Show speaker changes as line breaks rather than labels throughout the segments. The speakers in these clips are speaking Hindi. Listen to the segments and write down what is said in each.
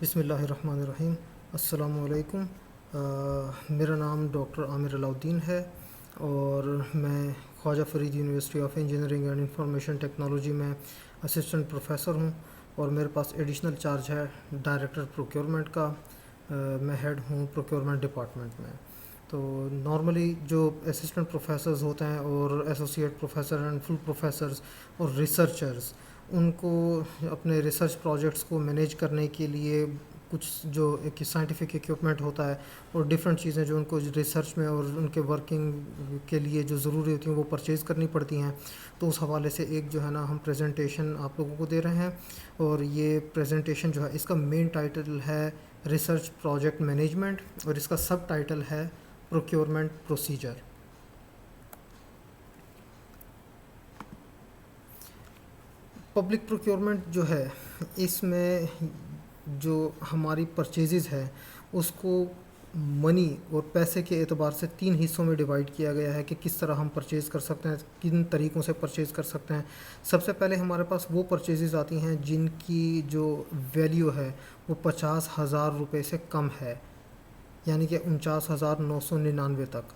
बिस्मिल्लाहिर्रहमानिर्रहीम। अस्सलामुअलैकुम। मेरा नाम डॉक्टर आमिर अलाउद्दीन है और मैं Khwaja Farid university of engineering and information technology में असिस्टेंट प्रोफेसर हूँ और मेरे पास एडिशनल चार्ज है डायरेक्टर प्रोक्योरमेंट का। मैं हेड हूँ प्रोक्योरमेंट डिपार्टमेंट में। तो नॉर्मली जो असिस्टेंट प्रोफेसर्स होते हैं और associate professor and full professors और रिसर्चर्स, उनको अपने रिसर्च प्रोजेक्ट्स को मैनेज करने के लिए कुछ जो एक साइंटिफिक इक्विपमेंट होता है और डिफरेंट चीज़ें जो उनको रिसर्च में और उनके वर्किंग के लिए जो ज़रूरी होती हैं वो परचेज़ करनी पड़ती हैं। तो उस हवाले से एक जो है ना हम प्रेजेंटेशन आप लोगों को दे रहे हैं और ये प्रेजेंटेशन जो है इसका मेन टाइटल है रिसर्च प्रोजेक्ट मैनेजमेंट और इसका सब टाइटल है प्रोक्योरमेंट प्रोसीजर। पब्लिक प्रोक्योरमेंट जो है इसमें जो हमारी परचेजेज़ है उसको मनी और पैसे के एतबार से तीन हिस्सों में डिवाइड किया गया है कि किस तरह हम परचेज़ कर सकते हैं, किन तरीक़ों से परचेज़ कर सकते हैं। सबसे पहले हमारे पास वो परचेजेज़ आती हैं जिनकी जो वैल्यू है वो 50,000 रुपये से कम है, यानी कि 49,999 तक।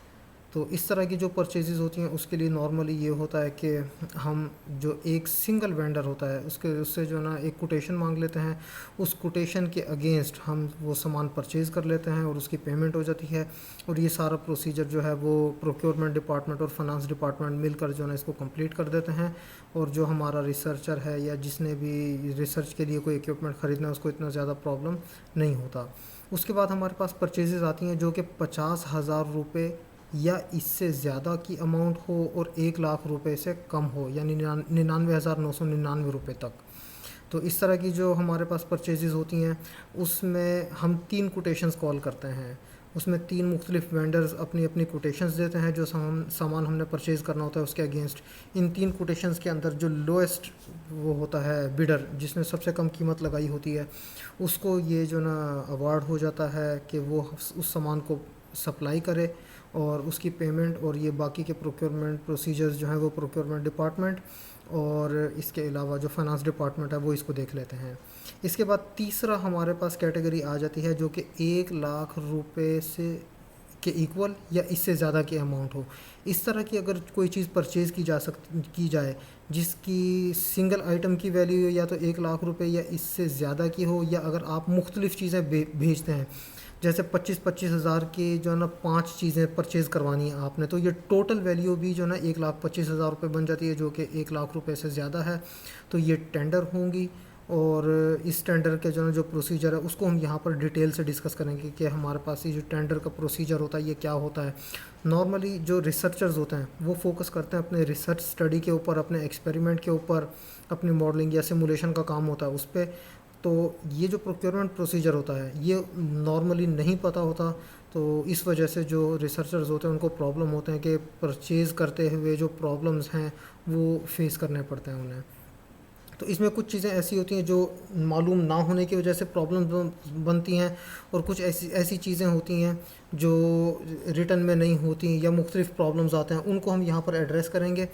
तो इस तरह की जो परचेजेज़ होती हैं उसके लिए नॉर्मली ये होता है कि हम जो एक सिंगल वेंडर होता है उससे जो ना एक कोटेशन मांग लेते हैं। उस कोटेशन के अगेंस्ट हम वो सामान परचेज़ कर लेते हैं और उसकी पेमेंट हो जाती है। और ये सारा प्रोसीजर जो है वो प्रोक्योरमेंट डिपार्टमेंट और फाइनेंस डिपार्टमेंट मिलकर जो है इसको कंप्लीट कर देते हैं। और जो हमारा रिसर्चर है या जिसने भी रिसर्च के लिए कोई इक्विपमेंट ख़रीदना है उसको इतना ज़्यादा प्रॉब्लम नहीं होता। उसके बाद हमारे पास परचेजेज़ आती हैं जो कि 50,000 रुपये या इससे ज़्यादा की अमाउंट हो और 1,00,000 रुपये से कम हो, यानी 99,999 रुपये तक। तो इस तरह की जो हमारे पास परचेजेज़ होती हैं उसमें हम 3 कोटेशंस कॉल करते हैं। उसमें 3 मुख्तलिफ वेंडर्स अपनी अपनी कोटेशंस देते हैं जो सामान हमने परचेज़ करना होता है उसके अगेंस्ट। इन 3 कोटेशंस के अंदर जो लोएस्ट वो होता है बिडर, जिसने सबसे कम कीमत लगाई होती है, उसको ये जो ना अवार्ड हो जाता है कि वो उस सामान को सप्लाई करे और उसकी पेमेंट और ये बाकी के प्रोक्योरमेंट प्रोसीजर्स जो हैं वो प्रोक्योरमेंट डिपार्टमेंट और इसके अलावा जो फाइनेंस डिपार्टमेंट है वो इसको देख लेते हैं। इसके बाद तीसरा हमारे पास कैटेगरी आ जाती है जो कि 1,00,000 रुपये से के इक्वल या इससे ज़्यादा की अमाउंट हो। इस तरह की अगर कोई चीज़ परचेज़ की जाए जिसकी सिंगल आइटम की वैल्यू या तो 1,00,000 रुपये या इससे ज़्यादा की हो, या अगर आप मुख्तलिफ़ चीज़ें भेजते हैं जैसे 25-25 हज़ार की जो है ना 5 चीज़ें परचेज़ करवानी है आपने, तो ये टोटल वैल्यू भी जो है ना 1,25,000 रुपये बन जाती है जो कि 1,00,000 रुपये से ज़्यादा है। तो ये टेंडर होंगी और इस टेंडर के जो है जो प्रोसीजर है उसको हम यहाँ पर डिटेल से डिस्कस करेंगे कि हमारे पास ये जो टेंडर का प्रोसीजर होता है ये क्या होता है। नॉर्मली जो रिसर्चर्स होते हैं वो फोकस करते हैं अपने रिसर्च स्टडी के ऊपर, अपने एक्सपेरिमेंट के ऊपर, अपनी मॉडलिंग या सिमुलेशन का काम होता है उस पर। तो ये जो प्रोक्योरमेंट प्रोसीजर होता है ये नॉर्मली नहीं पता होता, तो इस वजह से जो रिसर्चर्स होते हैं उनको प्रॉब्लम होते हैं कि परचेज़ करते हुए जो प्रॉब्लम्स हैं वो फेस करने पड़ते हैं उन्हें। तो इसमें कुछ चीज़ें ऐसी होती हैं जो मालूम ना होने की वजह से प्रॉब्लम बनती हैं और कुछ ऐसी ऐसी चीज़ें होती हैं जो रिटर्न में नहीं होती या मुख्तलिफ़ प्रॉब्लम्स आते हैं, उनको हम यहाँ पर एड्रेस करेंगे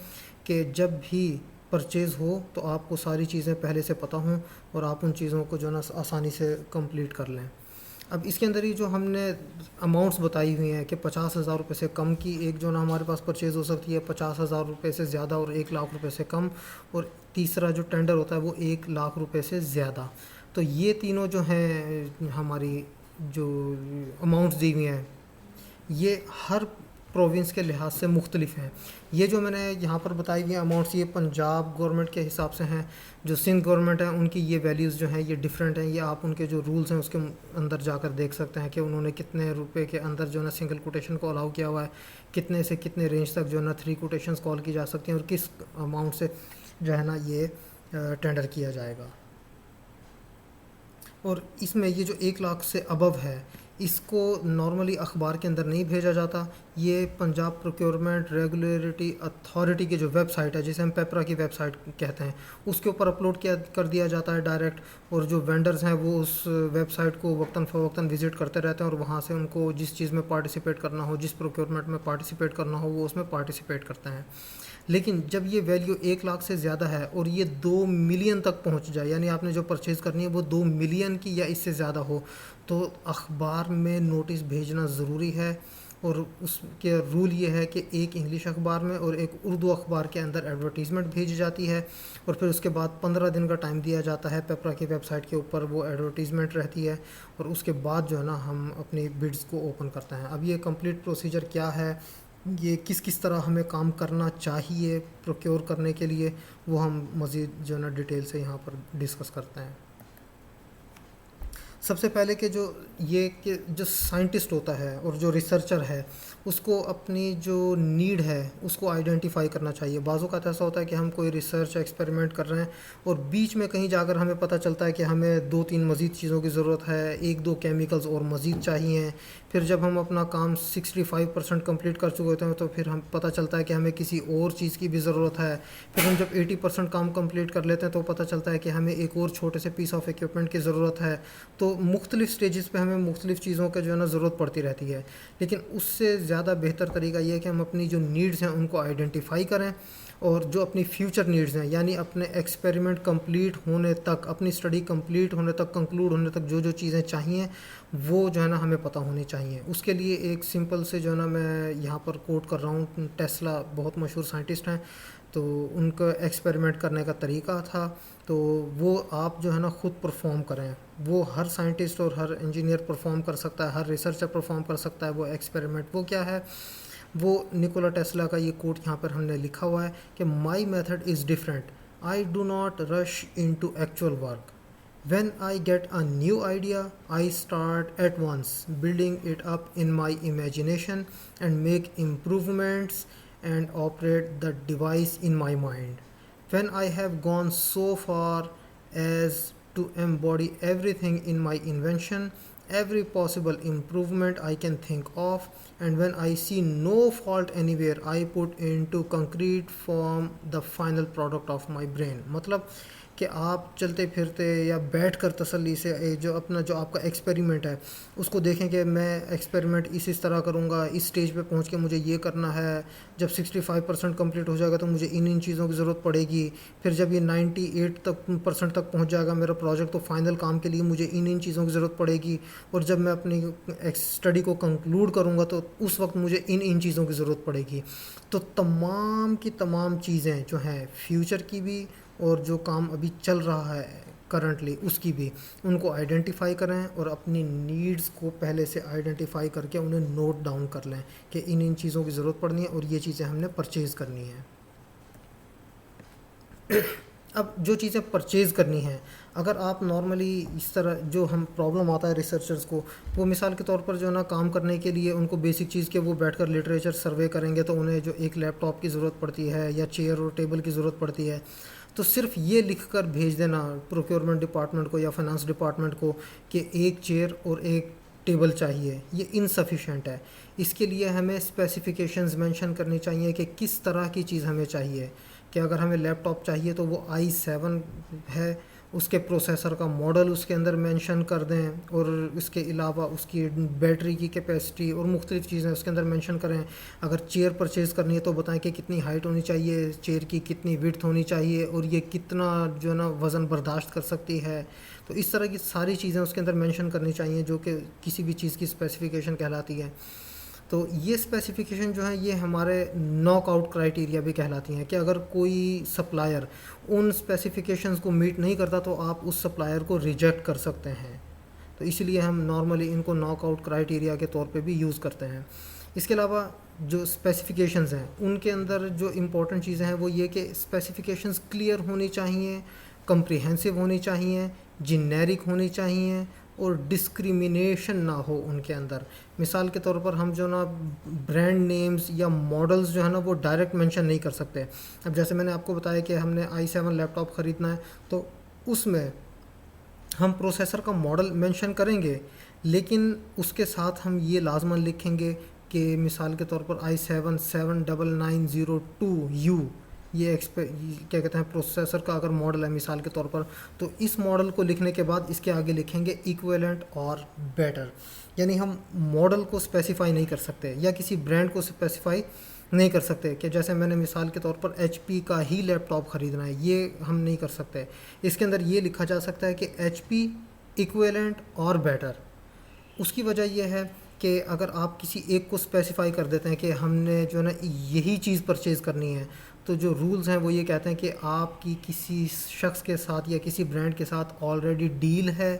कि जब भी परचेज़ हो तो आपको सारी चीज़ें पहले से पता हों और आप उन चीज़ों को जो ना आसानी से कंप्लीट कर लें। अब इसके अंदर ही जो हमने अमाउंट्स बताई हुई हैं कि 50,000 रुपये से कम की एक जो ना हमारे पास परचेज़ हो सकती है, 50,000 रुपये से ज़्यादा और 1,00,000 रुपये से कम, और तीसरा जो टेंडर होता है वो 1,00,000 रुपये से ज़्यादा। तो ये तीनों जो हैं हमारी जो अमाउंट्स दी हुई हैं ये हर प्रोविंस के लिहाज से मुख्तलिफ हैं। ये जो मैंने यहाँ पर बताई हुई अमाउंट्स ये पंजाब गवर्नमेंट के हिसाब से हैं। जो सिंध गवर्नमेंट है उनकी ये वैल्यूज़ जो हैं ये डिफरेंट हैं। ये आप उनके जो रूल्स हैं उसके अंदर जाकर देख सकते हैं कि उन्होंने कितने रुपए के अंदर जो है ना सिंगल कोटेशन को अलाउ किया हुआ है, कितने से कितने रेंज तक जो है ना 3 कोटेशंस कॉल की जा सकती हैं और किस अमाउंट से जो है ना ये टेंडर किया जाएगा। और इसमें ये जो 1,00,000 से अबव है इसको नॉर्मली अखबार के अंदर नहीं भेजा जाता। ये पंजाब प्रोक्योरमेंट रेगुलेटरी अथॉरिटी की जो वेबसाइट है, जिसे हम पेपरा की वेबसाइट कहते हैं, उसके ऊपर अपलोड किया कर दिया जाता है डायरेक्ट। और जो वेंडर्स हैं वो उस वेबसाइट को वक्तन फ़वक्तन विज़िट करते रहते हैं और वहाँ से उनको जिस चीज़ में पार्टिसिपेट करना हो, जिस प्रोक्योरमेंट में पार्टिसिपेट करना हो वो उसमें पार्टिसिपेट करते हैं। लेकिन जब ये वैल्यू 1 लाख से ज़्यादा है और ये 2 मिलियन तक पहुंच जाए, यानी आपने जो परचेज़ करनी है वो 2 मिलियन की या इससे ज़्यादा हो, तो अखबार में नोटिस भेजना ज़रूरी है। और उसके रूल ये है कि एक इंग्लिश अखबार में और एक उर्दू अखबार के अंदर एडवर्टीज़मेंट भेजी जाती है, और फिर उसके बाद 15 दिन का टाइम दिया जाता है। पेपरा की वेबसाइट के ऊपर वो एडवर्टीज़मेंट रहती है, और उसके बाद जो है ना हम अपनी बिड्स को ओपन करते हैं। अब ये कंप्लीट प्रोसीजर क्या है, ये किस किस तरह हमें काम करना चाहिए प्रोक्योर करने के लिए, वो हम मज़ीद जो है ना डिटेल से यहाँ पर डिस्कस करते हैं। सबसे पहले कि जो साइंटिस्ट होता है और जो रिसर्चर है, उसको अपनी जो नीड है उसको आइडेंटिफाई करना चाहिए। बाज़ों का ऐसा होता है कि हम कोई रिसर्च एक्सपेरिमेंट कर रहे हैं और बीच में कहीं जाकर हमें पता चलता है कि हमें 2-3 मज़ीद चीज़ों की ज़रूरत है, 1-2 केमिकल्स और मज़ीद चाहिए। फिर जब हम अपना काम 65% कंप्लीट कर चुके होते हैं तो फिर हम पता चलता है कि हमें किसी और चीज़ की भी ज़रूरत है। फिर हम जब 80% काम कंप्लीट कर लेते हैं तो पता चलता है कि हमें एक और छोटे से पीस ऑफ इक्विपमेंट की ज़रूरत है। तो मुख्तलिफ़ स्टेजेस पे हमें मुख्तलिफ़ चीज़ों का जो है ना ज़रूरत पड़ती रहती है। लेकिन उससे ज़्यादा बेहतर तरीका ये है कि हम अपनी जो नीड्स हैं उनको आइडेंटिफाई करें, और जो अपनी फ्यूचर नीड्स हैं, यानी अपने एक्सपेरिमेंट कंप्लीट होने तक, अपनी स्टडी कंप्लीट होने तक, कंक्लूड होने तक जो जो चीज़ें चाहिए वो जो है ना हमें पता होनी चाहिए। उसके लिए एक सिंपल से जो है ना मैं यहाँ पर कोट कर रहा हूँ, टेस्ला बहुत मशहूर साइंटिस्ट हैं, तो उनका एक्सपेरिमेंट करने का तरीका था, तो वो आप जो है ना ख़ुद परफॉर्म करें। वो हर साइंटिस्ट और हर इंजीनियर परफॉर्म कर सकता है, हर रिसर्चर परफॉर्म कर सकता है वो एक्सपेरिमेंट। वो क्या है, वो निकोला टेस्ला का ये कोट यहाँ पर हमने लिखा हुआ है कि my method is different, I do not rush in to actual work, when I get a new idea I start at once building it up in my imagination and make improvements and operate the device in my mind. When I have gone so far as to embody everything in my invention, every possible improvement I can think of, and when I see no fault anywhere I put into concrete form the final product of my brain. मतलब कि आप चलते फिरते या बैठकर तसल्ली से जो अपना जो आपका एक्सपेरिमेंट है उसको देखें कि मैं एक्सपेरिमेंट इस तरह करूँगा, इस स्टेज पे पहुँच के मुझे ये करना है, जब 65% कंप्लीट हो जाएगा तो मुझे इन चीज़ों की ज़रूरत पड़ेगी, फिर जब ये 98% तक पहुँच जाएगा मेरा प्रोजेक्ट तो फाइनल काम के लिए मुझे इन चीज़ों की ज़रूरत पड़ेगी, और जब मैं अपनी स्टडी को कंक्लूड करूँगा तो उस वक्त मुझे इन चीज़ों की ज़रूरत पड़ेगी। तो तमाम की तमाम चीज़ें जो हैं फ्यूचर की भी और जो काम अभी चल रहा है करंटली उसकी भी, उनको आइडेंटिफाई करें और अपनी नीड्स को पहले से आइडेंटिफाई करके उन्हें नोट डाउन कर लें कि इन चीज़ों की ज़रूरत पड़नी है और ये चीज़ें हमने परचेज़ करनी है। अब जो चीज़ें परचेज़ करनी हैं, अगर आप नॉर्मली इस तरह जो हम प्रॉब्लम आता है रिसर्चर्स को, वो मिसाल के तौर पर जो है ना काम करने के लिए उनको बेसिक चीज़ के वो बैठकर लिटरेचर सर्वे करेंगे तो उन्हें जो एक लैपटॉप की ज़रूरत पड़ती है या चेयर और टेबल की ज़रूरत पड़ती है, तो सिर्फ ये लिख कर भेज देना प्रोक्योरमेंट डिपार्टमेंट को या फाइनेंस डिपार्टमेंट को कि एक चेयर और एक टेबल चाहिए, ये इनसफिशेंट है। इसके लिए हमें स्पेसिफिकेशंस मेंशन करनी चाहिए कि किस तरह की चीज़ हमें चाहिए। कि अगर हमें लैपटॉप चाहिए तो वो i7 है, उसके प्रोसेसर का मॉडल उसके अंदर मेंशन कर दें, और इसके अलावा उसकी बैटरी की कैपेसिटी और मुख्तलिफ़ चीज़ें उसके अंदर मेंशन करें। अगर चेयर परचेज़ करनी है तो बताएं कि कितनी हाइट होनी चाहिए, चेयर की कितनी विड्थ होनी चाहिए और ये कितना जो है ना वज़न बर्दाश्त कर सकती है। तो इस तरह की सारी चीज़ें उसके अंदर मेंशन करनी चाहिए जो कि किसी भी चीज़ की स्पेसिफ़िकेशन कहलाती है। तो ये स्पेसिफ़िकेशन जो है ये हमारे नॉकआउट क्राइटेरिया भी कहलाती हैं कि अगर कोई सप्लायर उन स्पेसिफ़िकेशंस को मीट नहीं करता तो आप उस सप्लायर को रिजेक्ट कर सकते हैं। तो इसलिए हम नॉर्मली इनको नॉकआउट क्राइटेरिया के तौर पे भी यूज़ करते हैं। इसके अलावा जो स्पेसिफ़िकेशंस हैं उनके अंदर जो इम्पोर्टेंट चीज़ें हैं वो ये कि स्पेसिफ़िकेशंस क्लियर होनी चाहिए, कम्प्रिहेंसिव होनी चाहिए, जेनेरिक होनी चाहिए और डिस्क्रिमिनेशन ना हो उनके अंदर। मिसाल के तौर पर हम जो ना ब्रांड नेम्स या मॉडल्स जो है ना वो डायरेक्ट मेंशन नहीं कर सकते। अब जैसे मैंने आपको बताया कि हमने i7 लैपटॉप ख़रीदना है तो उसमें हम प्रोसेसर का मॉडल मेंशन करेंगे, लेकिन उसके साथ हम ये लाजमन लिखेंगे कि मिसाल के तौर पर i7 79902U, ये क्या कहते हैं प्रोसेसर का अगर मॉडल है मिसाल के तौर पर, तो इस मॉडल को लिखने के बाद इसके आगे लिखेंगे इक्विवेलेंट और बेटर। यानी हम मॉडल को स्पेसिफाई नहीं कर सकते या किसी ब्रांड को स्पेसिफाई नहीं कर सकते कि जैसे मैंने मिसाल के तौर पर HP का ही लैपटॉप ख़रीदना है, ये हम नहीं कर सकते। इसके अंदर ये लिखा जा सकता है कि HP इक्विवेलेंट और बेटर। उसकी वजह यह है कि अगर आप किसी एक को स्पेसिफाई कर देते हैं कि हमने जो है ना यही चीज़ परचेज़ करनी है, तो जो रूल्स हैं वो ये कहते हैं कि आपकी किसी शख्स के साथ या किसी ब्रांड के साथ ऑलरेडी डील है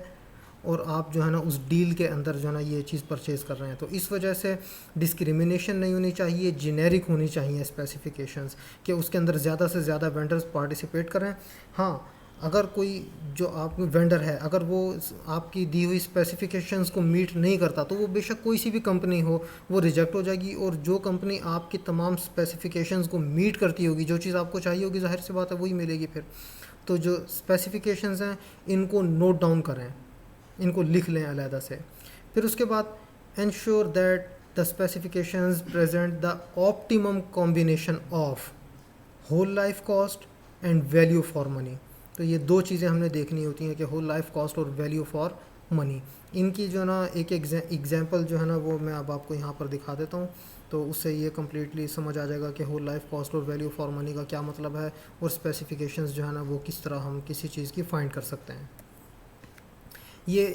और आप जो है ना उस डील के अंदर जो है ना ये चीज़ परचेज़ कर रहे हैं। तो इस वजह से डिस्क्रिमिनेशन नहीं होनी चाहिए, जेनेरिक होनी चाहिए स्पेसिफिकेशंस, कि उसके अंदर ज़्यादा से ज़्यादा वेंडर्स पार्टिसिपेट करें। हाँ, अगर कोई जो आप वेंडर है अगर वो आपकी दी हुई स्पेसिफिकेशंस को मीट नहीं करता, तो वो बेशक कोई सी भी कंपनी हो, वो रिजेक्ट हो जाएगी। और जो कंपनी आपकी तमाम स्पेसिफिकेशंस को मीट करती होगी, जो चीज़ आपको चाहिए होगी, ज़ाहिर सी बात है वही मिलेगी फिर। तो जो स्पेसिफिकेशंस हैं इनको नोट डाउन करें, इनको लिख लें अलहदा से। फिर उसके बाद ensure that the specifications present the optimum combination of whole life cost and value for money. तो ये दो चीज़ें हमने देखनी होती हैं कि होल लाइफ कॉस्ट और वैल्यू फॉर मनी। इनकी जो ना एक एग्जांपल जो है ना वो मैं अब आपको यहाँ पर दिखा देता हूँ, तो उससे ये कम्प्लीटली समझ आ जाएगा कि होल लाइफ कॉस्ट और वैल्यू फॉर मनी का क्या मतलब है और स्पेसिफिकेशंस जो है ना वो किस तरह हम किसी चीज़ की फाइंड कर सकते हैं। ये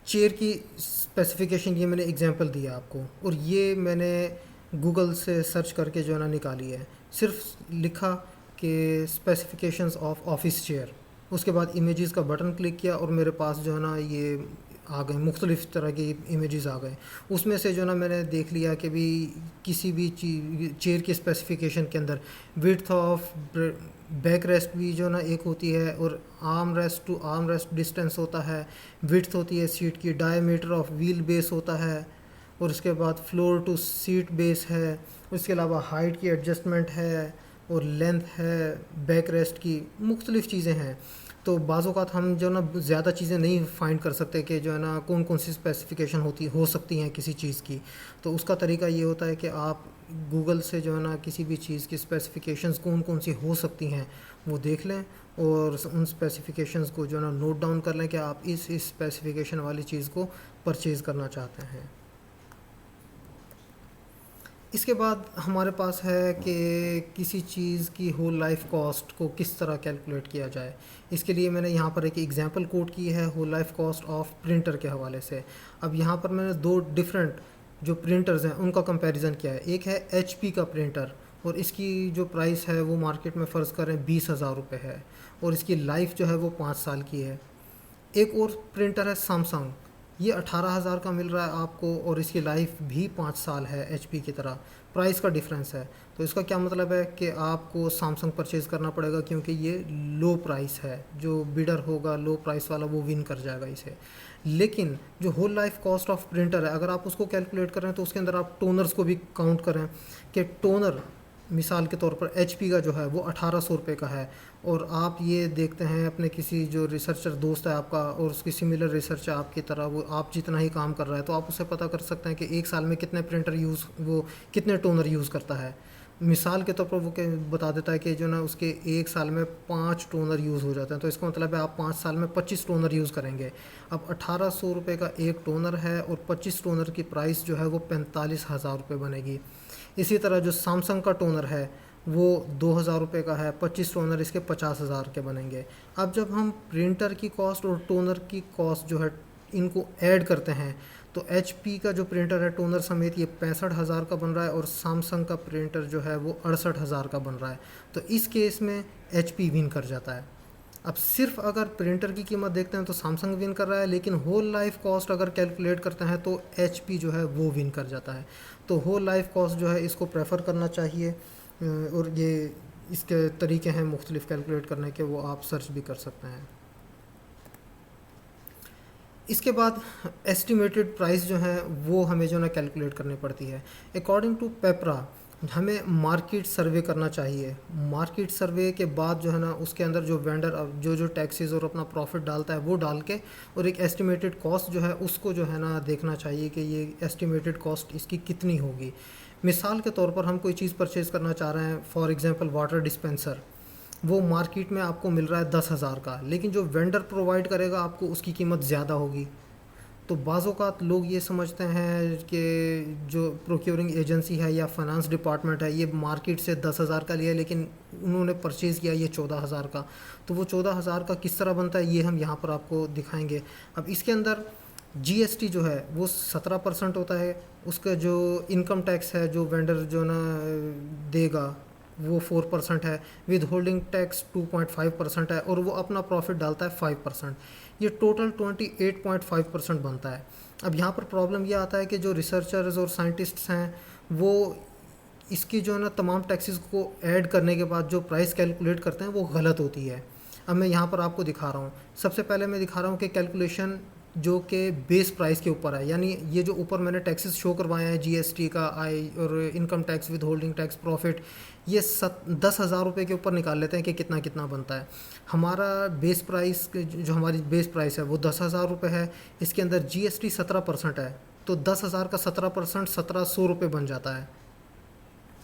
चेयर की स्पेसिफिकेशन ये मैंने एग्जांपल दिया आपको, और ये मैंने गूगल से सर्च करके जो है ना निकाली है। सिर्फ लिखा कि स्पेसिफिकेशंस ऑफ ऑफिस चेयर, उसके बाद इमेजेस का बटन क्लिक किया और मेरे पास जो है ना ये आ गए, मुख्तलिफ़ तरह की इमेजेस आ गए। उसमें से जो है ना मैंने देख लिया कि भी किसी भी चेयर की स्पेसिफिकेशन के अंदर विड्थ ऑफ बैक रेस्ट भी जो ना एक होती है, और arm rest to arm rest distance होता है, विड्थ होती है सीट की, डायमीटर ऑफ व्हील बेस होता है, और उसके बाद फ्लोर टू सीट बेस है, उसके अलावा हाइट की एडजस्टमेंट है और लेंथ है बैक रेस्ट की, मुख्तलिफ़ चीज़ें हैं। तो बाज़ औक़ात हम जो ना ज़्यादा चीज़ें नहीं फाइंड कर सकते कि जो है ना कौन कौन सी स्पेसिफिकेशन हो सकती हैं किसी चीज़ की। तो उसका तरीका ये होता है कि आप गूगल से जो है ना किसी भी चीज़ की स्पेसिफिकेशंस कौन कौन सी हो सकती हैं वो देख लें, और उन स्पेसिफिकेशंस को जो है ना नोट डाउन कर लें कि आप इस स्पेसिफिकेशन वाली चीज़ को परचेज़ करना चाहते हैं। इसके बाद हमारे पास है कि किसी चीज़ की होल लाइफ कॉस्ट को किस तरह कैलकुलेट किया जाए। इसके लिए मैंने यहाँ पर एक एग्जांपल कोट की है whole life cost of printer के हवाले से। अब यहाँ पर मैंने दो डिफरेंट जो प्रिंटर्स हैं उनका कंपैरिजन किया है। एक है HP का प्रिंटर, और इसकी जो प्राइस है वो मार्केट में फ़र्ज़ करें 20,000 रुपये है, और इसकी लाइफ जो है वो 5 साल की है। एक और प्रिंटर है सैमसंग, ये 18,000 का मिल रहा है आपको, और इसकी लाइफ भी 5 साल है HP की तरह। प्राइस का डिफरेंस है, तो इसका क्या मतलब है कि आपको सैमसंग परचेज़ करना पड़ेगा क्योंकि ये लो प्राइस है। जो बिडर होगा लो प्राइस वाला वो विन कर जाएगा इसे। लेकिन जो whole life cost of printer है अगर आप उसको कैलकुलेट करें तो उसके अंदर आप टोनर्स को भी काउंट करें कि टोनर मिसाल के तौर पर HP का जो है वो 1800 रुपये का है, और आप ये देखते हैं अपने किसी जो रिसर्चर दोस्त है आपका और उसकी सिमिलर रिसर्च है आपकी तरह, वो आप जितना ही काम कर रहा है, तो आप उससे पता कर सकते हैं कि एक साल में कितने प्रिंटर वो कितने टोनर यूज़ करता है। मिसाल के तौर पर वो बता देता है कि जो ना उसके एक साल में 5 टोनर यूज़ हो जाते हैं, तो इसका मतलब है आप 5 साल में 25 टोनर यूज़ करेंगे। अब 1800 रुपये का एक टोनर है और 25 टोनर की प्राइस जो है वो 45,000 रुपये बनेगी। इसी तरह जो सैमसंग का टोनर है वो 2,000 रुपये का है, 25 टोनर इसके 50,000 के बनेंगे। अब जब हम प्रिंटर की कॉस्ट और टोनर की कॉस्ट जो है इनको ऐड करते हैं तो HP का जो प्रिंटर है टोनर समेत ये 65,000 का बन रहा है, और सैमसंग का प्रिंटर जो है वो 68,000 का बन रहा है। तो इस केस में HP विन कर जाता है। अब सिर्फ अगर प्रिंटर की कीमत देखते हैं तो सैमसंग विन कर रहा है, लेकिन होल लाइफ कॉस्ट अगर कैलकुलेट करते हैं तो HP जो है वो विन कर जाता है। तो होल लाइफ कॉस्ट जो है इसको प्रेफर करना चाहिए, और ये इसके तरीके हैं मुख्तलिफ कैलकुलेट करने के, वो आप सर्च भी कर सकते हैं। इसके बाद एस्टिमेटेड प्राइस जो है वो हमें जो ना कैलकुलेट करनी पड़ती है। अकॉर्डिंग टू पेपरा हमें मार्केट सर्वे करना चाहिए। मार्केट सर्वे के बाद जो है ना उसके अंदर जो वेंडर जो टैक्सेस और अपना प्रॉफिट डालता है वो डाल के, और एक एस्टिमेटेड कॉस्ट जो है उसको जो है ना देखना चाहिए कि ये एस्टिमेटेड कॉस्ट इसकी कितनी होगी। मिसाल के तौर पर हम कोई चीज़ परचेज़ करना चाह रहे हैं, फॉर एग्जांपल वाटर डिस्पेंसर, वो मार्केट में आपको मिल रहा है 10,000 का, लेकिन जो वेंडर प्रोवाइड करेगा आपको उसकी कीमत ज़्यादा होगी। तो बाज़-औक़ात लोग ये समझते हैं कि जो प्रोक्योरिंग एजेंसी है या फाइनेंस डिपार्टमेंट है ये मार्केट से 10,000 का लिया है, लेकिन उन्होंने परचेज़ किया ये 14,000 का। तो वो 14,000 का किस तरह बनता है ये हम यहाँ पर आपको दिखाएंगे। अब इसके अंदर जीएसटी जो है वो 17% होता है। उसका जो इनकम टैक्स है जो वेंडर जो ना देगा वो 4% है। विद होल्डिंग टैक्स 2.5% है और वो अपना प्रॉफिट डालता है 5%। ये टोटल 28.5% बनता है। अब यहाँ पर प्रॉब्लम ये आता है कि जो रिसर्चर्स और साइंटिस्ट्स हैं वो इसकी जो है ना तमाम टैक्सेस को ऐड करने के बाद जो प्राइस कैलकुलेट करते हैं वो गलत होती है। अब मैं यहाँ पर आपको दिखा रहा हूँ। सबसे पहले मैं दिखा रहा हूँ कि कैलकुलेशन जो कि बेस प्राइस के ऊपर है, यानी ये जो ऊपर मैंने टैक्सेस शो करवाए हैं जीएसटी का, आई और income tax, with holding tax, profit, ये 10,000 रुपये के ऊपर निकाल लेते हैं कि कितना कितना बनता है। हमारा बेस प्राइस जो हमारी बेस प्राइस है वो 10,000 रुपये है। इसके अंदर जीएसटी 17% है, तो 10,000 का 17% 1,700 रुपये बन जाता है,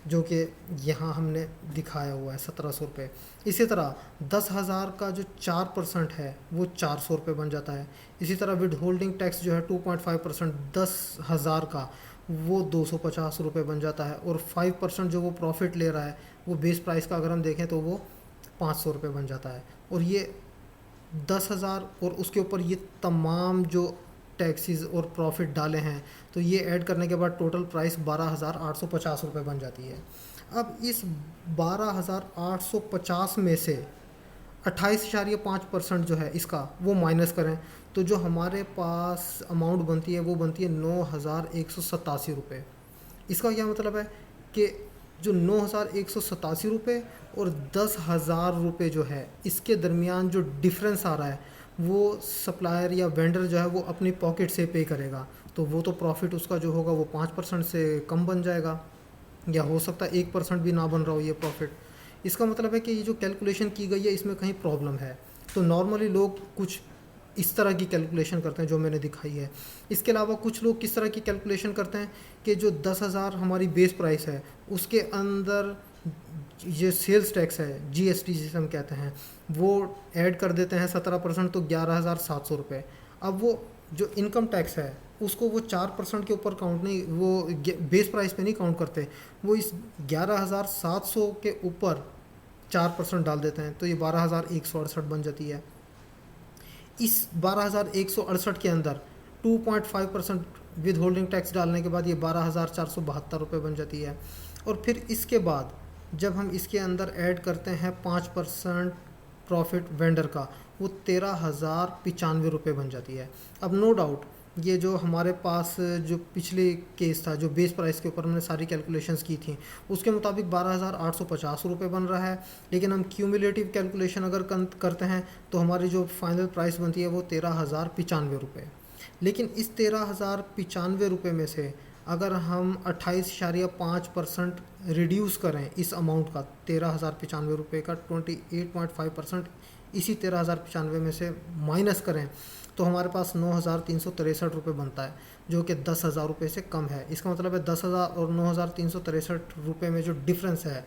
जो कि यहाँ हमने दिखाया हुआ है 1,700 रुपये। इसी तरह 10,000 का जो 4% है वो 400 रुपये बन जाता है। इसी तरह विद होल्डिंग टैक्स जो है 2.5% 10,000 का वो 250 रुपये बन जाता है। और 5% जो वो प्रॉफिट ले रहा है वो बेस प्राइस का अगर हम देखें तो वो 500 रुपये बन जाता है। और ये 10,000 और उसके ऊपर ये तमाम जो टैक्सेस और प्रॉफिट डाले हैं तो ये ऐड करने के बाद टोटल प्राइस 12,850 रुपये बन जाती है। अब इस 12,850 में से 28.5% जो है इसका वो माइनस करें तो जो हमारे पास अमाउंट बनती है वो बनती है 9,187 रुपये। इसका क्या मतलब है कि जो 9,187 रुपये और 10,000 रुपये जो है इसके दरमियान जो डिफरेंस आ रहा है वो सप्लायर या वेंडर जो है वो अपनी पॉकेट से पे करेगा। तो वो तो प्रॉफिट उसका जो होगा वो 5% से कम बन जाएगा, या हो सकता है 1% भी ना बन रहा हो ये प्रॉफिट। इसका मतलब है कि ये जो कैलकुलेशन की गई है इसमें कहीं प्रॉब्लम है। तो नॉर्मली लोग कुछ इस तरह की कैलकुलेशन करते हैं जो मैंने दिखाई है। इसके अलावा कुछ लोग किस तरह की कैलकुलेशन करते हैं कि जो 10,000 हमारी बेस प्राइस है उसके अंदर ये सेल्स टैक्स है जीएसटी जिसे हम कहते हैं वो ऐड कर देते हैं 17%, तो 11,700 रुपये। अब वो जो इनकम टैक्स है उसको वो 4% के ऊपर काउंट नहीं, वो बेस प्राइस पे नहीं काउंट करते, वो इस 11,700 के ऊपर 4% डाल देते हैं, तो ये 12,168 बन जाती है। इस 12,168 के अंदर 2.5% विद होल्डिंग टैक्स डालने के बाद ये 12,472 रुपये बन जाती है। और फिर इसके बाद जब हम इसके अंदर ऐड करते हैं 5% प्रॉफिट वेंडर का, वो 13,095 रुपये बन जाती है। अब नो डाउट ये जो हमारे पास जो पिछले केस था जो बेस प्राइस के ऊपर हमने सारी कैलकुलेशंस की थी उसके मुताबिक 12,850 रुपये बन रहा है, लेकिन हम क्यूमुलेटिव कैलकुलेशन अगर करते हैं तो हमारी जो फाइनल प्राइस बनती है वो 13,095 रुपये। लेकिन इस 13,095 रुपये में से अगर हम 28.5% रिड्यूस करें इस अमाउंट का 13,095 रुपये का 28.5% इसी 13,095 में से माइनस करें तो हमारे पास 9,363 रुपये बनता है, जो कि 10,000 रुपये से कम है। इसका मतलब है 10,000 और 9,363 रुपये में जो डिफरेंस है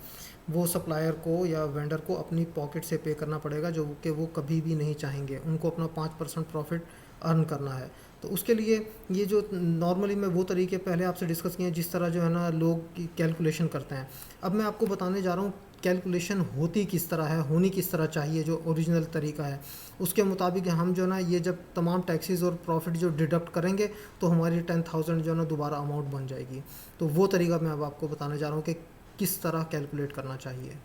वो सप्लायर को या वेंडर को अपनी पॉकेट से पे करना पड़ेगा, जो कि वो कभी भी नहीं चाहेंगे। उनको अपना 5% प्रॉफिट अर्न करना है। तो उसके लिए ये जो नॉर्मली मैं वो तरीके पहले आपसे डिस्कस किए हैं जिस तरह जो है ना लोग कैलकुलेशन करते हैं। अब मैं आपको बताने जा रहा हूँ कैलकुलेशन होती किस तरह है, होनी किस तरह चाहिए, जो ओरिजिनल तरीका है उसके मुताबिक हम जो ना ये जब तमाम टैक्सेस और प्रॉफिट जो डिडक्ट करेंगे तो हमारी 10,000 जो है ना दोबारा अमाउंट बन जाएगी। तो वो तरीका मैं अब आपको बताने जा रहा हूँ कि किस तरह कैलकुलेट करना चाहिए।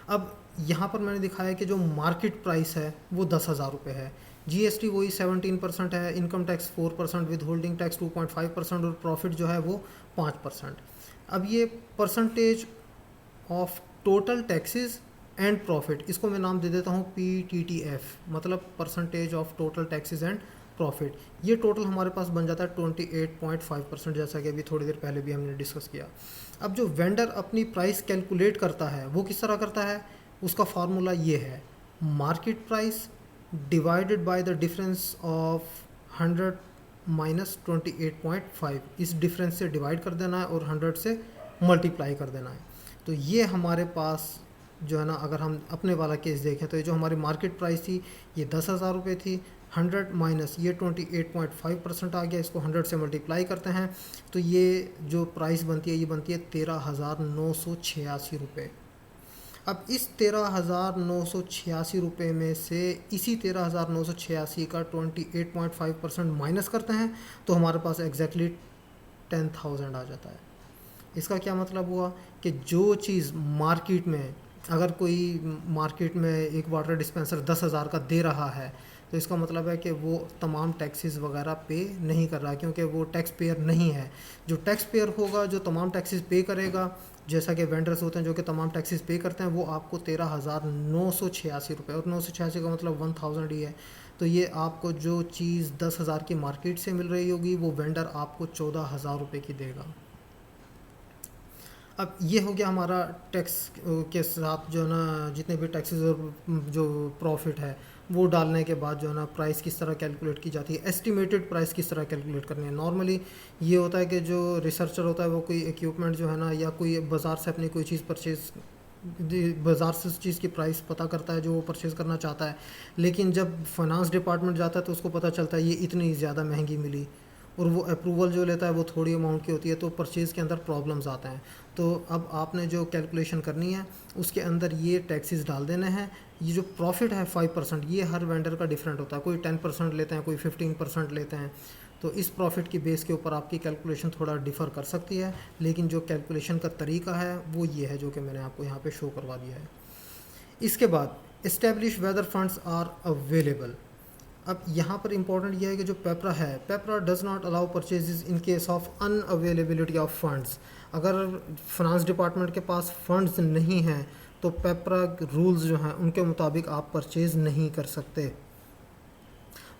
अब यहाँ पर मैंने दिखाया कि जो मार्केट प्राइस है वो 10,000 रुपये है, जीएसटी वही 17% है, income tax 4%, with holding tax 2.5% और प्रॉफिट जो है वो 5%। अब ये percentage of total taxes and profit, इसको मैं नाम दे देता हूँ PTTF, मतलब percentage of total taxes and profit. ये टोटल हमारे पास बन जाता है 28.5%, जैसा कि अभी थोड़ी देर पहले भी हमने डिस्कस किया। अब जो वेंडर अपनी प्राइस कैलकुलेट करता है वो किस तरह करता है, उसका फार्मूला ये है, market price divided by the difference of 100 minus 28.5, इस डिफरेंस से डिवाइड कर देना है और 100 से मल्टीप्लाई कर देना है। तो ये हमारे पास जो है ना, अगर हम अपने वाला केस देखें तो ये जो हमारी मार्केट प्राइस थी ये 10,000 रुपये थी, 100 माइनस ये 28.5% आ गया, इसको 100 से मल्टीप्लाई करते हैं तो ये जो प्राइस बनती है ये बनती है 13,986 रुपये। अब इस 13,986 रुपये में से इसी 13,986 का 28.5% माइनस करते हैं तो हमारे पास एग्जैक्टली 10,000 आ जाता है। इसका क्या मतलब हुआ कि जो चीज़ मार्केट में, अगर कोई मार्केट में एक वाटर डिस्पेंसर 10,000 का दे रहा है तो इसका मतलब है कि वो तमाम टैक्सेस वगैरह पे नहीं कर रहा, क्योंकि वो टैक्स पेयर नहीं है। जो टैक्स पेयर होगा, जो तमाम टैक्सेस पे करेगा, जैसा कि वेंडर्स होते हैं जो कि तमाम टैक्सेस पे करते हैं, वो आपको 13,986 रुपये, और 986 का मतलब 1000 ही है। तो ये आपको जो चीज़ 10,000 की मार्केट से मिल रही होगी वो वेंडर आपको 14,000 रुपये की देगा। अब ये हो गया हमारा टैक्स के साथ जो है ना जितने भी टैक्सेस और जो प्रॉफिट है वो डालने के बाद जो है ना प्राइस किस तरह कैलकुलेट की जाती है, एस्टिमेटेड प्राइस किस तरह कैलकुलेट करनी है। नॉर्मली ये होता है कि जो रिसर्चर होता है वो कोई इक्विपमेंट जो है ना या कोई बाज़ार से अपनी कोई चीज़ परचेज़, बाज़ार से उस चीज़ की प्राइस पता करता है जो वो परचेज़ करना चाहता है, लेकिन जब फाइनेंस डिपार्टमेंट जाता है तो उसको पता चलता है ये इतनी ज़्यादा महंगी मिली, और वो अप्रूवल जो लेता है वो थोड़ी अमाउंट की होती है, तो परचेज़ के अंदर प्रॉब्लम्स आते हैं। तो अब आपने जो कैलकुलेशन करनी है उसके अंदर ये टैक्सेस डाल देने हैं। ये जो प्रॉफिट है 5%, ये हर वेंडर का डिफरेंट होता है, कोई 10% लेते हैं, कोई 15% लेते हैं। तो इस प्रॉफिट की बेस के ऊपर आपकी कैलकुलेशन थोड़ा डिफ़र कर सकती है, लेकिन जो कैलकुलेशन का तरीका है वो ये है जो कि मैंने आपको यहाँ पे शो करवा दिया है। इसके बाद establish whether funds are available. अब यहाँ पर इम्पोर्टेंट ये है कि जो पेपरा है, PEPRA does not allow purchases in case of unavailability of funds. अगर फाइनेंस डिपार्टमेंट के पास फंड्स नहीं हैं तो पेपरा रूल्स जो हैं उनके मुताबिक आप परचेज़ नहीं कर सकते।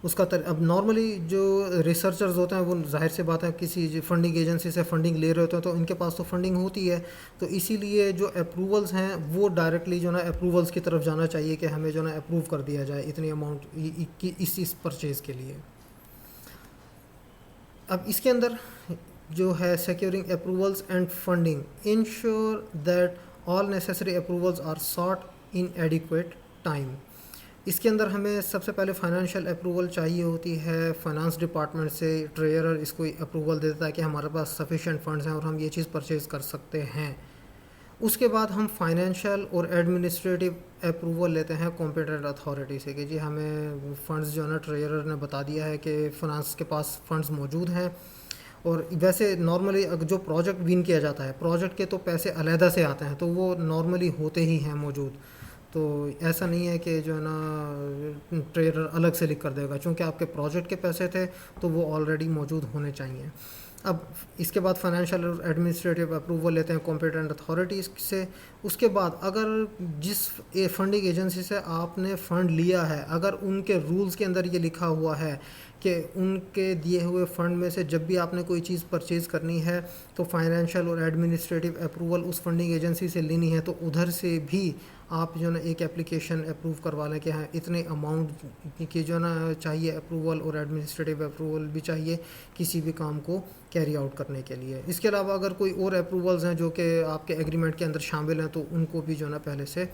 अब नॉर्मली जो रिसर्चर्स होते हैं वो जाहिर सी बात है किसी फंडिंग एजेंसी से फंडिंग ले रहे होते हैं तो इनके पास तो फंडिंग होती है, तो इसीलिए जो अप्रूवल्स हैं वो डायरेक्टली जो ना अप्रूवल्स की तरफ जाना चाहिए कि हमें जो ना अप्रूव कर दिया जाए इतनी अमाउंट इस परचेज़ के लिए। अब इसके अंदर जो है securing approvals and funding ensure that all necessary approvals are sought in adequate time. इसके अंदर हमें सबसे पहले फाइनेंशियल अप्रूवल चाहिए होती है फाइनेंस डिपार्टमेंट से। ट्रेजरर इसको अप्रूवल देता है कि हमारे पास सफिशिएंट फंड्स हैं और हम ये चीज़ परचेज़ कर सकते हैं। उसके बाद हम फाइनेंशियल और एडमिनिस्ट्रेटिव अप्रूवल लेते हैं कॉम्पिटेंट अथॉरिटी से कि जी हमें फ़ंड्स जो है ना ट्रेजरर ने बता दिया है कि फाइनेंस के पास फ़ंड्स मौजूद हैं। और वैसे नॉर्मली जो प्रोजेक्ट विन किया जाता है, प्रोजेक्ट के तो पैसे अलहदा से आते हैं तो वो नॉर्मली होते ही हैं मौजूद। तो ऐसा नहीं है कि जो है ना ट्रेडर अलग से लिख कर देगा, क्योंकि आपके प्रोजेक्ट के पैसे थे तो वो ऑलरेडी मौजूद होने चाहिए। अब इसके बाद फाइनेंशियल और एडमिनिस्ट्रेटिव अप्रूवल लेते हैं कॉम्पिटेंट अथॉरिटीज़ से। उसके बाद अगर जिस फंडिंग एजेंसी से आपने फ़ंड लिया है, अगर उनके रूल्स के अंदर ये लिखा हुआ है कि उनके दिए हुए फ़ंड में से जब भी आपने कोई चीज़ परचेज़ करनी है तो फाइनेंशियल और एडमिनिस्ट्रेटिव अप्रूवल उस फंडिंग एजेंसी से लेनी है, तो उधर से भी आप जो ना एक एप्लीकेशन अप्रूव करवा लें कि हाँ इतने अमाउंट की जो ना चाहिए अप्रूवल, और एडमिनिस्ट्रेटिव अप्रूवल भी चाहिए किसी भी काम को कैरी आउट करने के लिए। इसके अलावा अगर कोई और अप्रूवल्स हैं जो कि आपके एग्रीमेंट के अंदर शामिल हैं तो उनको भी जो ना पहले से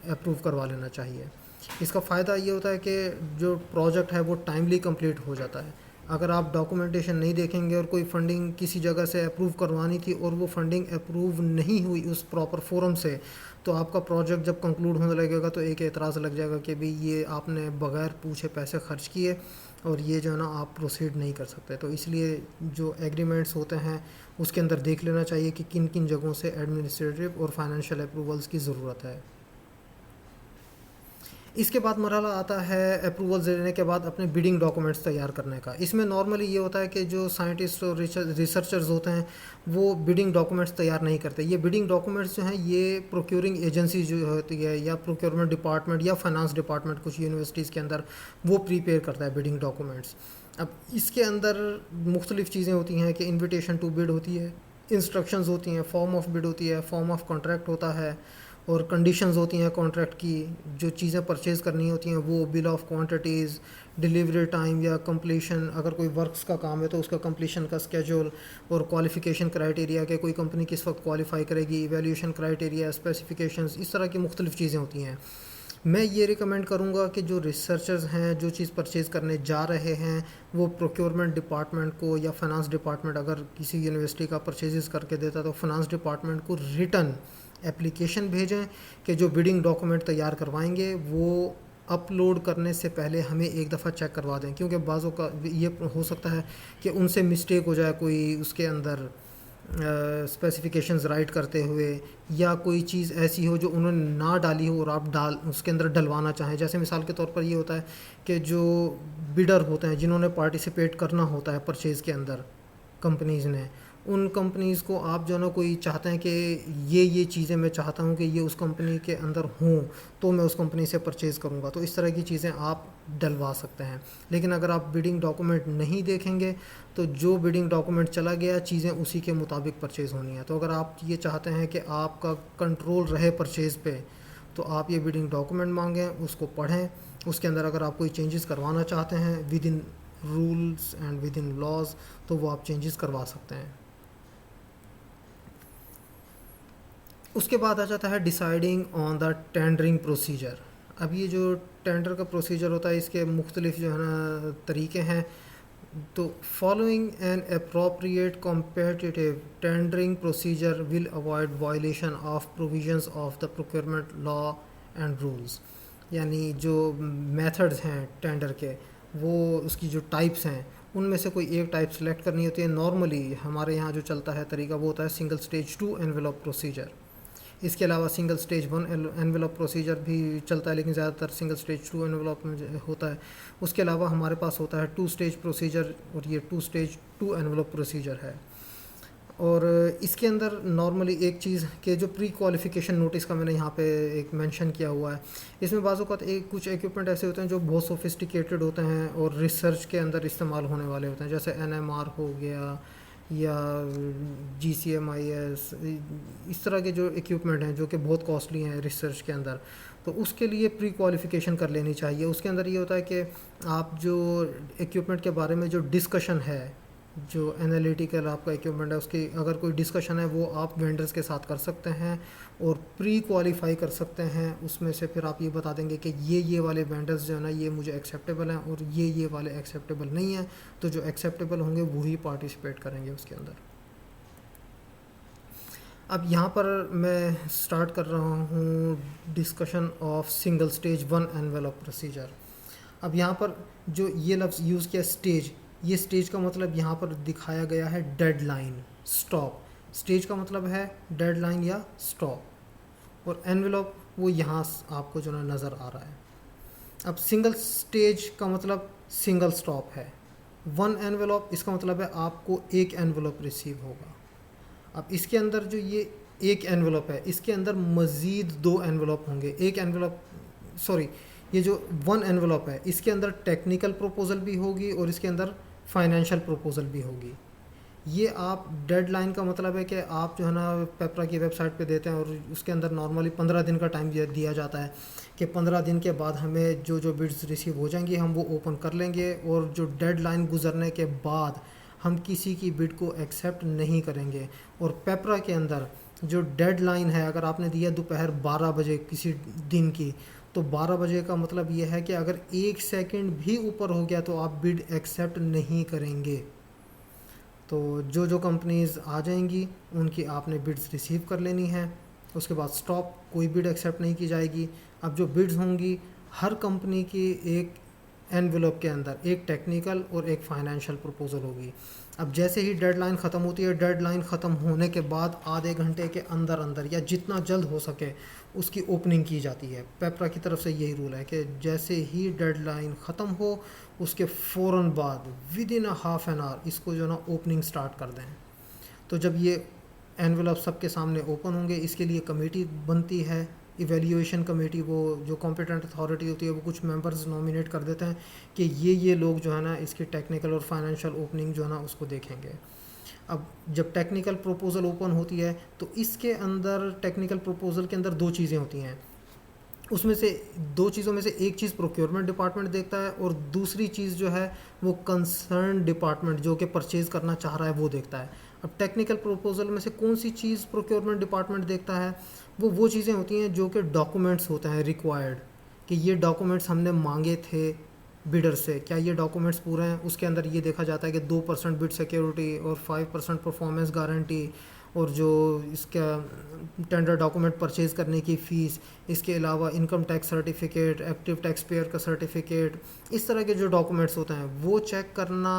अप्रूव करवा लेना चाहिए। इसका फ़ायदा ये होता है कि जो प्रोजेक्ट है वो टाइमली कंप्लीट हो जाता है। अगर आप डॉक्यूमेंटेशन नहीं देखेंगे और कोई फ़ंडिंग किसी जगह से अप्रूव करवानी थी और वो फ़ंडिंग अप्रूव नहीं हुई उस प्रॉपर फोरम से, तो आपका प्रोजेक्ट जब कंक्लूड होने लगेगा तो एक एतराज़ लग जाएगा कि भाई ये आपने बग़ैर पूछे पैसे खर्च किए और ये जो है ना आप प्रोसीड नहीं कर सकते। तो इसलिए जो एग्रीमेंट्स होते हैं उसके अंदर देख लेना चाहिए कि किन किन जगहों से एडमिनिस्ट्रेटिव और फाइनेंशियल अप्रूवल्स की ज़रूरत है। इसके बाद मरहला आता है अप्रूवल्स लेने के बाद अपने बिडिंग डॉक्यूमेंट्स तैयार करने का। इसमें नॉर्मली ये होता है कि जो साइंटिस्ट और रिसर्चर्स होते हैं वो बिडिंग डॉक्यूमेंट्स तैयार नहीं करते। ये बिडिंग डॉक्यूमेंट्स जो हैं ये प्रोक्योरिंग एजेंसी जो होती है या प्रोक्योरमेंट डिपार्टमेंट या फाइनेंस डिपार्टमेंट कुछ यूनिवर्सिटीज़ के अंदर वो प्रिपेयर करता है बिडिंग डॉक्यूमेंट्स। अब इसके अंदर मुख्तलिफ़ चीज़ें होती हैं कि इन्विटेशन टू बिड होती है, इंस्ट्रक्शंस होती हैं, फॉर्म ऑफ बिड होती है, फॉर्म ऑफ कॉन्ट्रैक्ट होता है, और कंडीशंस होती हैं कॉन्ट्रैक्ट की। जो चीज़ें परचेज़ करनी होती हैं वो bill of quantities, delivery time या कंप्लीशन, अगर कोई वर्क्स का काम है तो उसका कंप्लीशन का स्केड्यूल, और क्वालिफ़िकेशन क्राइटेरिया कि कोई कंपनी किस वक्त क्वालिफाई करेगी, इवैल्यूएशन क्राइटेरिया, स्पेसिफिकेशंस, इस तरह की मुख्तलिफ़ चीज़ें होती हैं। मैं ये रिकमेंड करूँगा कि जो रिसर्चर्स हैं जो चीज़ परचेज़ करने जा रहे हैं वो प्रोक्योरमेंट डिपार्टमेंट को या फाइनेंस डिपार्टमेंट अगर किसी यूनिवर्सिटी का परचेज़ करके देता तो फाइनेंस डिपार्टमेंट को रिटर्न एप्लीकेशन भेजें कि जो बिडिंग डॉक्यूमेंट तैयार करवाएंगे वो अपलोड करने से पहले हमें एक दफ़ा चेक करवा दें, क्योंकि बाज़ों का ये हो सकता है कि उनसे मिस्टेक हो जाए कोई उसके अंदर स्पेसिफिकेशंस राइट करते हुए, या कोई चीज़ ऐसी हो जो उन्होंने ना डाली हो और आप डाल उसके अंदर डलवाना चाहें। जैसे मिसाल के तौर पर ये होता है कि जो बिडर होते हैं जिन्होंने पार्टिसिपेट करना होता है परचेज़ के अंदर कंपनीज़ ने, उन कंपनीज़ को आप जो है ना कोई चाहते हैं कि ये चीज़ें मैं चाहता हूँ कि ये उस कंपनी के अंदर हों तो मैं उस कंपनी से परचेज़ करूँगा, तो इस तरह की चीज़ें आप डलवा सकते हैं। लेकिन अगर आप बिडिंग डॉक्यूमेंट नहीं देखेंगे तो जो बिडिंग डॉक्यूमेंट चला गया चीज़ें उसी के मुताबिक परचेज़ होनी है। तो अगर आप ये चाहते हैं कि आपका कंट्रोल रहे परचेज़ पे तो आप ये बिडिंग डॉक्यूमेंट मांगें, उसको पढ़ें, उसके अंदर अगर आप कोई चेंजेस करवाना चाहते हैं within rules and within laws तो वो आप चेंजेस करवा सकते हैं। उसके बाद आ जाता है deciding on the tendering procedure. अब ये जो टेंडर का प्रोसीजर होता है इसके मुख्तलिफ जो है ना तरीके हैं। तो following an appropriate competitive tendering procedure will avoid violation of provisions of the procurement law and rules. यानी जो मेथड्स हैं टेंडर के, वो उसकी जो टाइप्स हैं उनमें से कोई एक टाइप सेलेक्ट करनी होती है। नॉर्मली हमारे यहाँ जो चलता है तरीका वो होता है सिंगल स्टेज 2 एनवेलप प्रोसीजर। इसके अलावा सिंगल स्टेज 1 एनवेलप प्रोसीजर भी चलता है, लेकिन ज़्यादातर सिंगल स्टेज 2 एनवेलप में होता है। उसके अलावा हमारे पास होता है 2 स्टेज प्रोसीजर, और ये 2 स्टेज 2 एनवेलप प्रोसीजर है। और इसके अंदर नॉर्मली एक चीज़ के जो प्री क्वालिफ़िकेशन नोटिस का मैंने यहाँ पे एक मेंशन किया हुआ है, इसमें बाज़ औक़ात एक कुछ इक्विपमेंट ऐसे होते हैं जो बहुत सोफिस्टिकेटेड होते हैं और रिसर्च के अंदर इस्तेमाल होने वाले होते हैं, जैसे एनएमआर हो गया या GCMIS, इस तरह के जो इक्विपमेंट हैं जो कि बहुत कॉस्टली हैं रिसर्च के अंदर, तो उसके लिए प्री क्वालिफ़िकेशन कर लेनी चाहिए। उसके अंदर ये होता है कि आप जो इक्विपमेंट के बारे में जो डिस्कशन है, जो एनालिटिकल आपका इक्विपमेंट है उसकी अगर कोई डिस्कशन है वो आप वेंडर्स के साथ कर सकते हैं और प्री क्वालिफाई कर सकते हैं। उसमें से फिर आप ये बता देंगे कि ये वाले वेंडर्स जो है ना ये मुझे एक्सेप्टेबल हैं और ये वाले एक्सेप्टेबल नहीं हैं, तो जो एक्सेप्टेबल होंगे वही पार्टिसिपेट करेंगे उसके अंदर। अब यहाँ पर मैं स्टार्ट कर रहा हूँ discussion of single stage 1 envelope procedure. अब यहाँ पर जो ये लफ्ज़ यूज़ किया स्टेज, ये स्टेज का मतलब यहाँ पर दिखाया गया है डेडलाइन, स्टॉप। स्टेज का मतलब है डेडलाइन या स्टॉप, और एनवेलप वो यहाँ आपको जो ना नज़र आ रहा है। अब सिंगल स्टेज का मतलब सिंगल स्टॉप है। 1 एनवेलप इसका मतलब है आपको एक एनवेलप रिसीव होगा। अब इसके अंदर जो ये एक एनवेलप है इसके अंदर मज़ीद 2 एनवेलप होंगे। एक एनवेलप ये जो 1 एनवेलप है इसके अंदर टेक्निकल प्रपोज़ल भी होगी और इसके अंदर फाइनेंशियल प्रपोज़ल भी होगी। ये आप डेडलाइन का मतलब है कि आप जो है ना पेपरा की वेबसाइट पे देते हैं और उसके अंदर नॉर्मली 15 दिन का टाइम दिया जाता है कि 15 दिन के बाद हमें जो बिड्स रिसीव हो जाएंगी हम वो ओपन कर लेंगे, और जो डेडलाइन गुजरने के बाद हम किसी की बिड को एक्सेप्ट नहीं करेंगे। और पेपरा के अंदर जो डेडलाइन है अगर आपने दिया दोपहर 12 बजे किसी दिन की, तो 12 बजे का मतलब ये है कि अगर 1 सेकंड भी ऊपर हो गया तो आप बिड एक्सेप्ट नहीं करेंगे। तो जो कंपनीज़ आ जाएंगी उनकी आपने बिड्स रिसीव कर लेनी है। उसके बाद स्टॉप, कोई बिड एक्सेप्ट नहीं की जाएगी। अब जो बिड्स होंगी हर कंपनी की एक एनवेलप के अंदर एक टेक्निकल और एक फाइनेंशियल प्रपोज़ल होगी। अब जैसे ही डेडलाइन ख़त्म होती है, डेडलाइन ख़त्म होने के बाद आधे घंटे के अंदर अंदर या जितना जल्द हो सके उसकी ओपनिंग की जाती है। पेपरा की तरफ से यही रूल है कि जैसे ही डेडलाइन ख़त्म हो उसके फ़ौरन बाद with in half an hour इसको जो ना ओपनिंग स्टार्ट कर दें। तो जब ये एनवेलप सबके सामने ओपन होंगे इसके लिए कमेटी बनती है, इवेल्यूएशन कमेटी, वो जो कॉम्पिटेंट अथॉरिटी होती है वो कुछ मेंबर्स नॉमिनेट कर देते हैं कि ये लोग जो है ना इसकी टेक्निकल और फाइनेंशियल ओपनिंग जो है ना उसको देखेंगे। अब जब टेक्निकल प्रपोज़ल ओपन होती है तो इसके अंदर टेक्निकल प्रपोज़ल के अंदर 2 चीज़ें होती हैं। उसमें से 2 चीज़ों में से एक चीज़ प्रोक्योरमेंट डिपार्टमेंट देखता है और दूसरी चीज़ जो है वो कंसर्न डिपार्टमेंट जो कि परचेज़ करना चाह रहा है वो देखता है। अब टेक्निकल प्रपोज़ल में से कौन सी चीज़ प्रोक्योरमेंट डिपार्टमेंट देखता है, वो चीज़ें होती हैं जो कि डॉक्यूमेंट्स होते हैं रिक्वायर्ड, कि ये डॉक्यूमेंट्स हमने मांगे थे बिडर से, क्या ये डॉक्यूमेंट्स पूरे हैं। उसके अंदर ये देखा जाता है कि 2% बिड सिक्योरिटी और 5% परफॉर्मेंस गारंटी, और जो इसका टेंडर डॉक्यूमेंट परचेज करने की फ़ीस, इसके अलावा income tax certificate, active tax payer का सर्टिफिकेट, इस तरह के जो डॉक्यूमेंट्स होते हैं वो चेक करना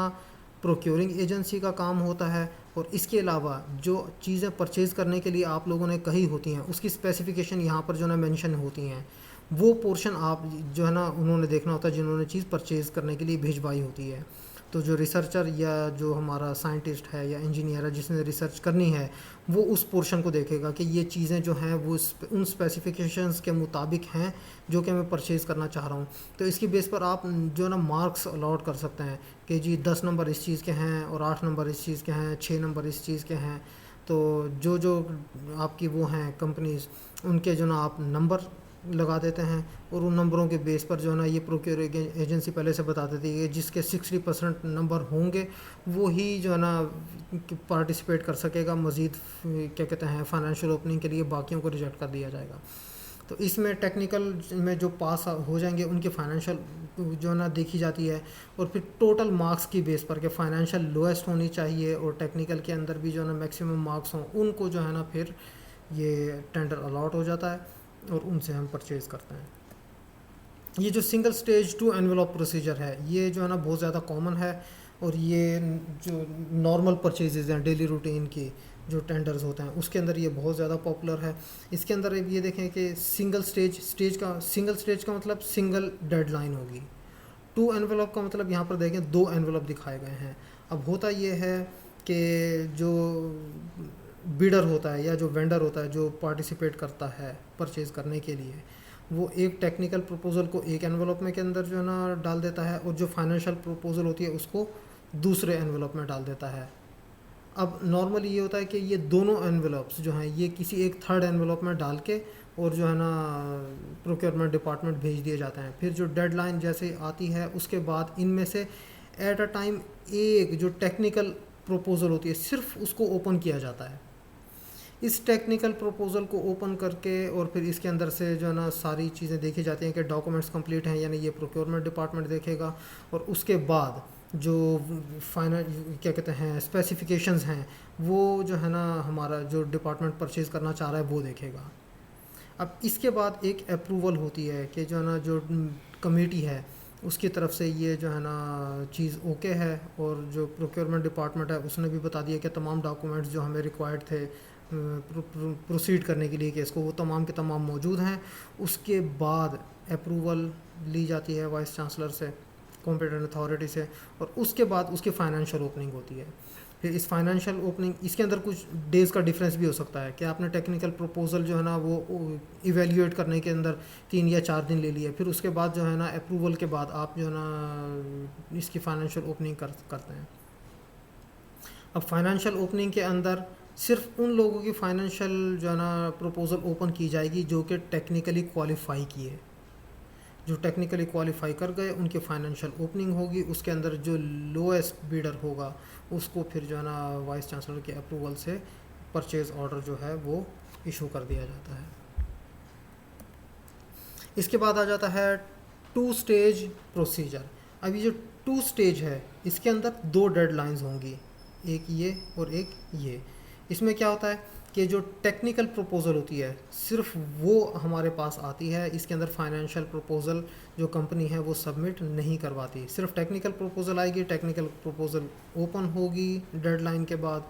प्रोक्योरिंग एजेंसी का काम होता है। और इसके अलावा जो चीज़ें परचेज़ करने के लिए आप लोगों ने कही होती हैं उसकी स्पेसिफिकेशन यहाँ पर जो है ना मेंशन होती हैं, वो पोर्शन आप जो है ना उन्होंने देखना होता है जिन्होंने चीज़ परचेज़ करने के लिए भिजवाई होती है। तो जो रिसर्चर या जो हमारा साइंटिस्ट है या इंजीनियर है जिसने रिसर्च करनी है, वो उस पोर्शन को देखेगा कि ये चीज़ें जो हैं वो उन स्पेसिफिकेशंस के मुताबिक हैं जो कि मैं परचेज़ करना चाह रहा हूँ। तो इसकी बेस पर आप जो है ना मार्क्स अलॉट कर सकते हैं कि जी 10 नंबर इस चीज़ के हैं और 8 नंबर इस चीज़ के हैं, 6 नंबर इस चीज़ के हैं। तो जो जो आपकी वो हैं कंपनीज़, उनके जो ना आप नंबर लगा देते हैं, और उन नंबरों के बेस पर जो है ना ये प्रोक्योर एजेंसी पहले से बता देती है कि जिसके 60% नंबर होंगे वो ही जो है ना पार्टिसिपेट कर सकेगा मज़ीद क्या कहते हैं फाइनेंशियल ओपनिंग के लिए, बाकियों को रिजेक्ट कर दिया जाएगा। तो इसमें टेक्निकल में जो पास हो जाएंगे उनकी फाइनेंशियल जो है ना देखी जाती है, और फिर टोटल मार्क्स की बेस पर कि फाइनेंशियल लोएस्ट होनी चाहिए और टेक्निकल के अंदर भी जो है ना मैक्सिमम मार्क्स हों, उनको जो है ना फिर ये टेंडर अलॉट हो जाता है और उनसे हम परचेज़ करते हैं। ये जो single stage two envelope procedure है ये जो है ना बहुत ज़्यादा कॉमन है, और ये जो नॉर्मल परचेजेज़ हैं डेली रूटीन की जो टेंडर्स होते हैं उसके अंदर ये बहुत ज़्यादा पॉपुलर है। इसके अंदर ये देखें कि सिंगल स्टेज का मतलब सिंगल डेडलाइन होगी। टू एनवेलप का मतलब यहाँ पर देखें 2 एनवेलप दिखाए गए हैं। अब होता ये है कि जो बिडर होता है या जो वेंडर होता है जो पार्टिसिपेट करता है परचेज़ करने के लिए, वो एक टेक्निकल प्रपोज़ल को एक एनवेलप में के अंदर जो है ना डाल देता है, और जो फाइनेंशियल प्रपोज़ल होती है उसको दूसरे एनवेलप में डाल देता है। अब नॉर्मली ये होता है कि ये दोनों एनवेलप्स जो हैं ये किसी एक थर्ड एनवेलप में डाल के और जो है ना प्रोक्योरमेंट डिपार्टमेंट भेज दिए जाते हैं। फिर जो डेडलाइन जैसे आती है उसके बाद इनमें से एट अ टाइम एक जो टेक्निकल प्रपोज़ल होती है सिर्फ उसको ओपन किया जाता है। इस टेक्निकल प्रपोज़ल को ओपन करके और फिर इसके अंदर से जो है ना सारी चीज़ें देखी जाती हैं कि डॉक्यूमेंट्स कंप्लीट हैं, यानी ये प्रोक्योरमेंट डिपार्टमेंट देखेगा, और उसके बाद जो फाइनल क्या कहते हैं स्पेसिफिकेशंस हैं वो जो है ना हमारा जो डिपार्टमेंट परचेज़ करना चाह रहा है वो देखेगा। अब इसके बाद एक अप्रूवल होती है कि जो है ना जो कमेटी है उसकी तरफ से ये जो है ना चीज़ ओके है, और जो प्रोक्योरमेंट डिपार्टमेंट है उसने भी बता दिया कि तमाम डॉक्यूमेंट्स जो हमें रिक्वायर्ड थे प्रोसीड करने के लिए कि इसको वो तमाम के तमाम मौजूद हैं। उसके बाद अप्रूवल ली जाती है वाइस चांसलर से, कॉम्पिटेंट अथॉरिटी से, और उसके बाद उसकी फ़ाइनेंशियल ओपनिंग होती है। फिर इस फाइनेंशियल ओपनिंग इसके अंदर कुछ डेज़ का डिफरेंस भी हो सकता है कि आपने टेक्निकल प्रपोजल जो है ना वो इवेल्यूएट करने के अंदर 3 या 4 दिन ले लिए, फिर उसके बाद जो है ना अप्रूवल के बाद आप जो है ना इसकी फ़ाइनेंशियल ओपनिंग करते हैं। अब फाइनेंशियल ओपनिंग के अंदर सिर्फ उन लोगों की फाइनेंशियल जो है ना प्रपोज़ल ओपन की जाएगी जो कि टेक्निकली क्वालिफाई किए, जो टेक्निकली क्वालिफाई कर गए उनकी फ़ाइनेंशियल ओपनिंग होगी। उसके अंदर जो लोएस्ट बीडर होगा उसको फिर जो है ना वाइस चांसलर के अप्रूवल से परचेज़ ऑर्डर जो है वो इशू कर दिया जाता है। इसके बाद आ जाता है 2 स्टेज प्रोसीजर। अब ये जो 2 स्टेज है इसके अंदर 2 डेडलाइंस होंगी, एक ये और एक ये। इसमें क्या होता है कि जो टेक्निकल प्रपोज़ल होती है सिर्फ वो हमारे पास आती है, इसके अंदर फाइनेंशियल प्रपोज़ल जो कंपनी है वो सबमिट नहीं करवाती। सिर्फ टेक्निकल प्रपोज़ल आएगी, टेक्निकल प्रपोज़ल ओपन होगी डेडलाइन के बाद,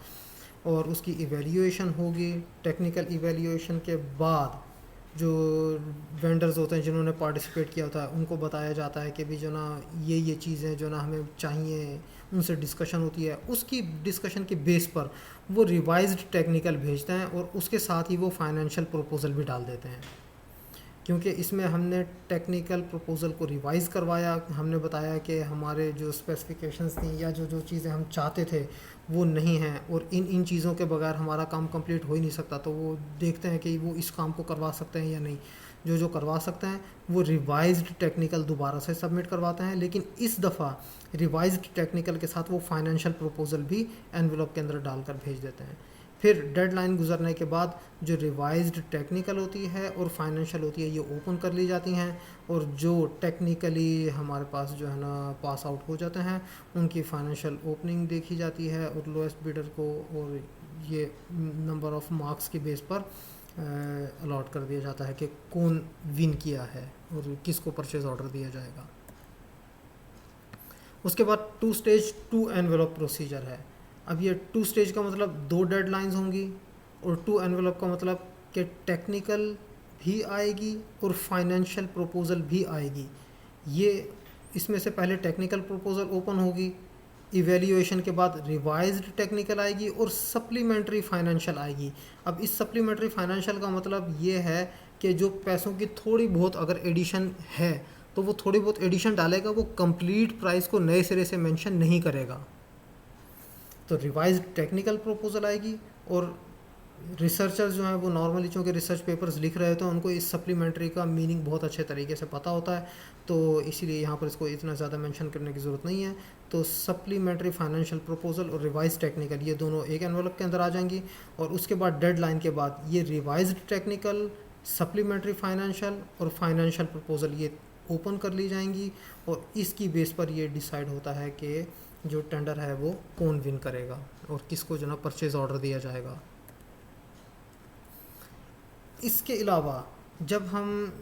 और उसकी इवैल्यूएशन होगी। टेक्निकल इवैल्यूएशन के बाद जो वेंडर्स होते हैं जिन्होंने पार्टिसिपेट किया होता है उनको बताया जाता है कि भी जो ना ये चीज़ें जो ना हमें चाहिए, उनसे डिस्कशन होती है। उसकी डिस्कशन के बेस पर वो रिवाइज्ड टेक्निकल भेजते हैं और उसके साथ ही वो फाइनेंशियल प्रपोज़ल भी डाल देते हैं। क्योंकि इसमें हमने टेक्निकल प्रपोज़ल को रिवाइज़ करवाया, हमने बताया कि हमारे जो स्पेसिफिकेशंस थी या जो जो चीज़ें हम चाहते थे वो नहीं हैं, और इन चीज़ों के बगैर हमारा काम कंप्लीट हो ही नहीं सकता। तो वो देखते हैं कि वो इस काम को करवा सकते हैं या नहीं। जो जो करवा सकते हैं वो रिवाइज्ड टेक्निकल दोबारा से सबमिट करवाते हैं, लेकिन इस दफ़ा रिवाइज्ड टेक्निकल के साथ वो फाइनेंशियल प्रपोज़ल भी एनवेलप के अंदर डालकर भेज देते हैं। फिर डेडलाइन गुजरने के बाद जो रिवाइज्ड टेक्निकल होती है और फाइनेंशियल होती है ये ओपन कर ली जाती हैं, और जो टेक्निकली हमारे पास जो है ना पास आउट हो जाते हैं उनकी फाइनेंशियल ओपनिंग देखी जाती है, और लोएस्ट बिडर को और ये नंबर ऑफ मार्क्स के बेस पर अलॉट कर दिया जाता है कि कौन विन किया है और किसको परचेज ऑर्डर दिया जाएगा। उसके बाद 2 स्टेज 2 एनवेलप प्रोसीजर है। अब ये 2 स्टेज का मतलब 2 डेडलाइंस होंगी, और 2 एनवेलप का मतलब कि टेक्निकल भी आएगी और फाइनेंशियल प्रपोज़ल भी आएगी। ये इसमें से पहले टेक्निकल प्रपोज़ल ओपन होगी, इवैल्यूएशन के बाद रिवाइज्ड टेक्निकल आएगी और सप्लीमेंट्री फाइनेंशियल आएगी। अब इस सप्लीमेंट्री फाइनेंशियल का मतलब ये है कि जो पैसों की थोड़ी बहुत अगर एडिशन है तो वो थोड़ी बहुत एडिशन डालेगा, वो कंप्लीट प्राइस को नए सिरे से मेंशन नहीं करेगा। तो रिवाइज्ड टेक्निकल प्रपोजल आएगी, और रिसर्चर्स जो हैं वो नॉर्मली चूँकि रिसर्च पेपर्स लिख रहे होते हैं उनको इस सप्लीमेंट्री का मीनिंग बहुत अच्छे तरीके से पता होता है, तो इसीलिए यहाँ पर इसको इतना ज़्यादा मेंशन करने की ज़रूरत नहीं है। तो सप्लीमेंट्री फाइनेंशियल प्रपोजल और रिवाइज टेक्निकल ये दोनों एक एनवेलप के अंदर आ जाएंगी, और उसके बाद डेडलाइन के बाद ये रिवाइज्ड टेक्निकल, सप्लीमेंट्री फाइनेंशियल और फाइनेंशियल प्रपोजल ये ओपन कर ली जाएंगी, और इसकी बेस पर ये डिसाइड होता है कि जो टेंडर है वो कौन विन करेगा और किसको जो ना परचेज ऑर्डर दिया जाएगा। इसके अलावा जब हम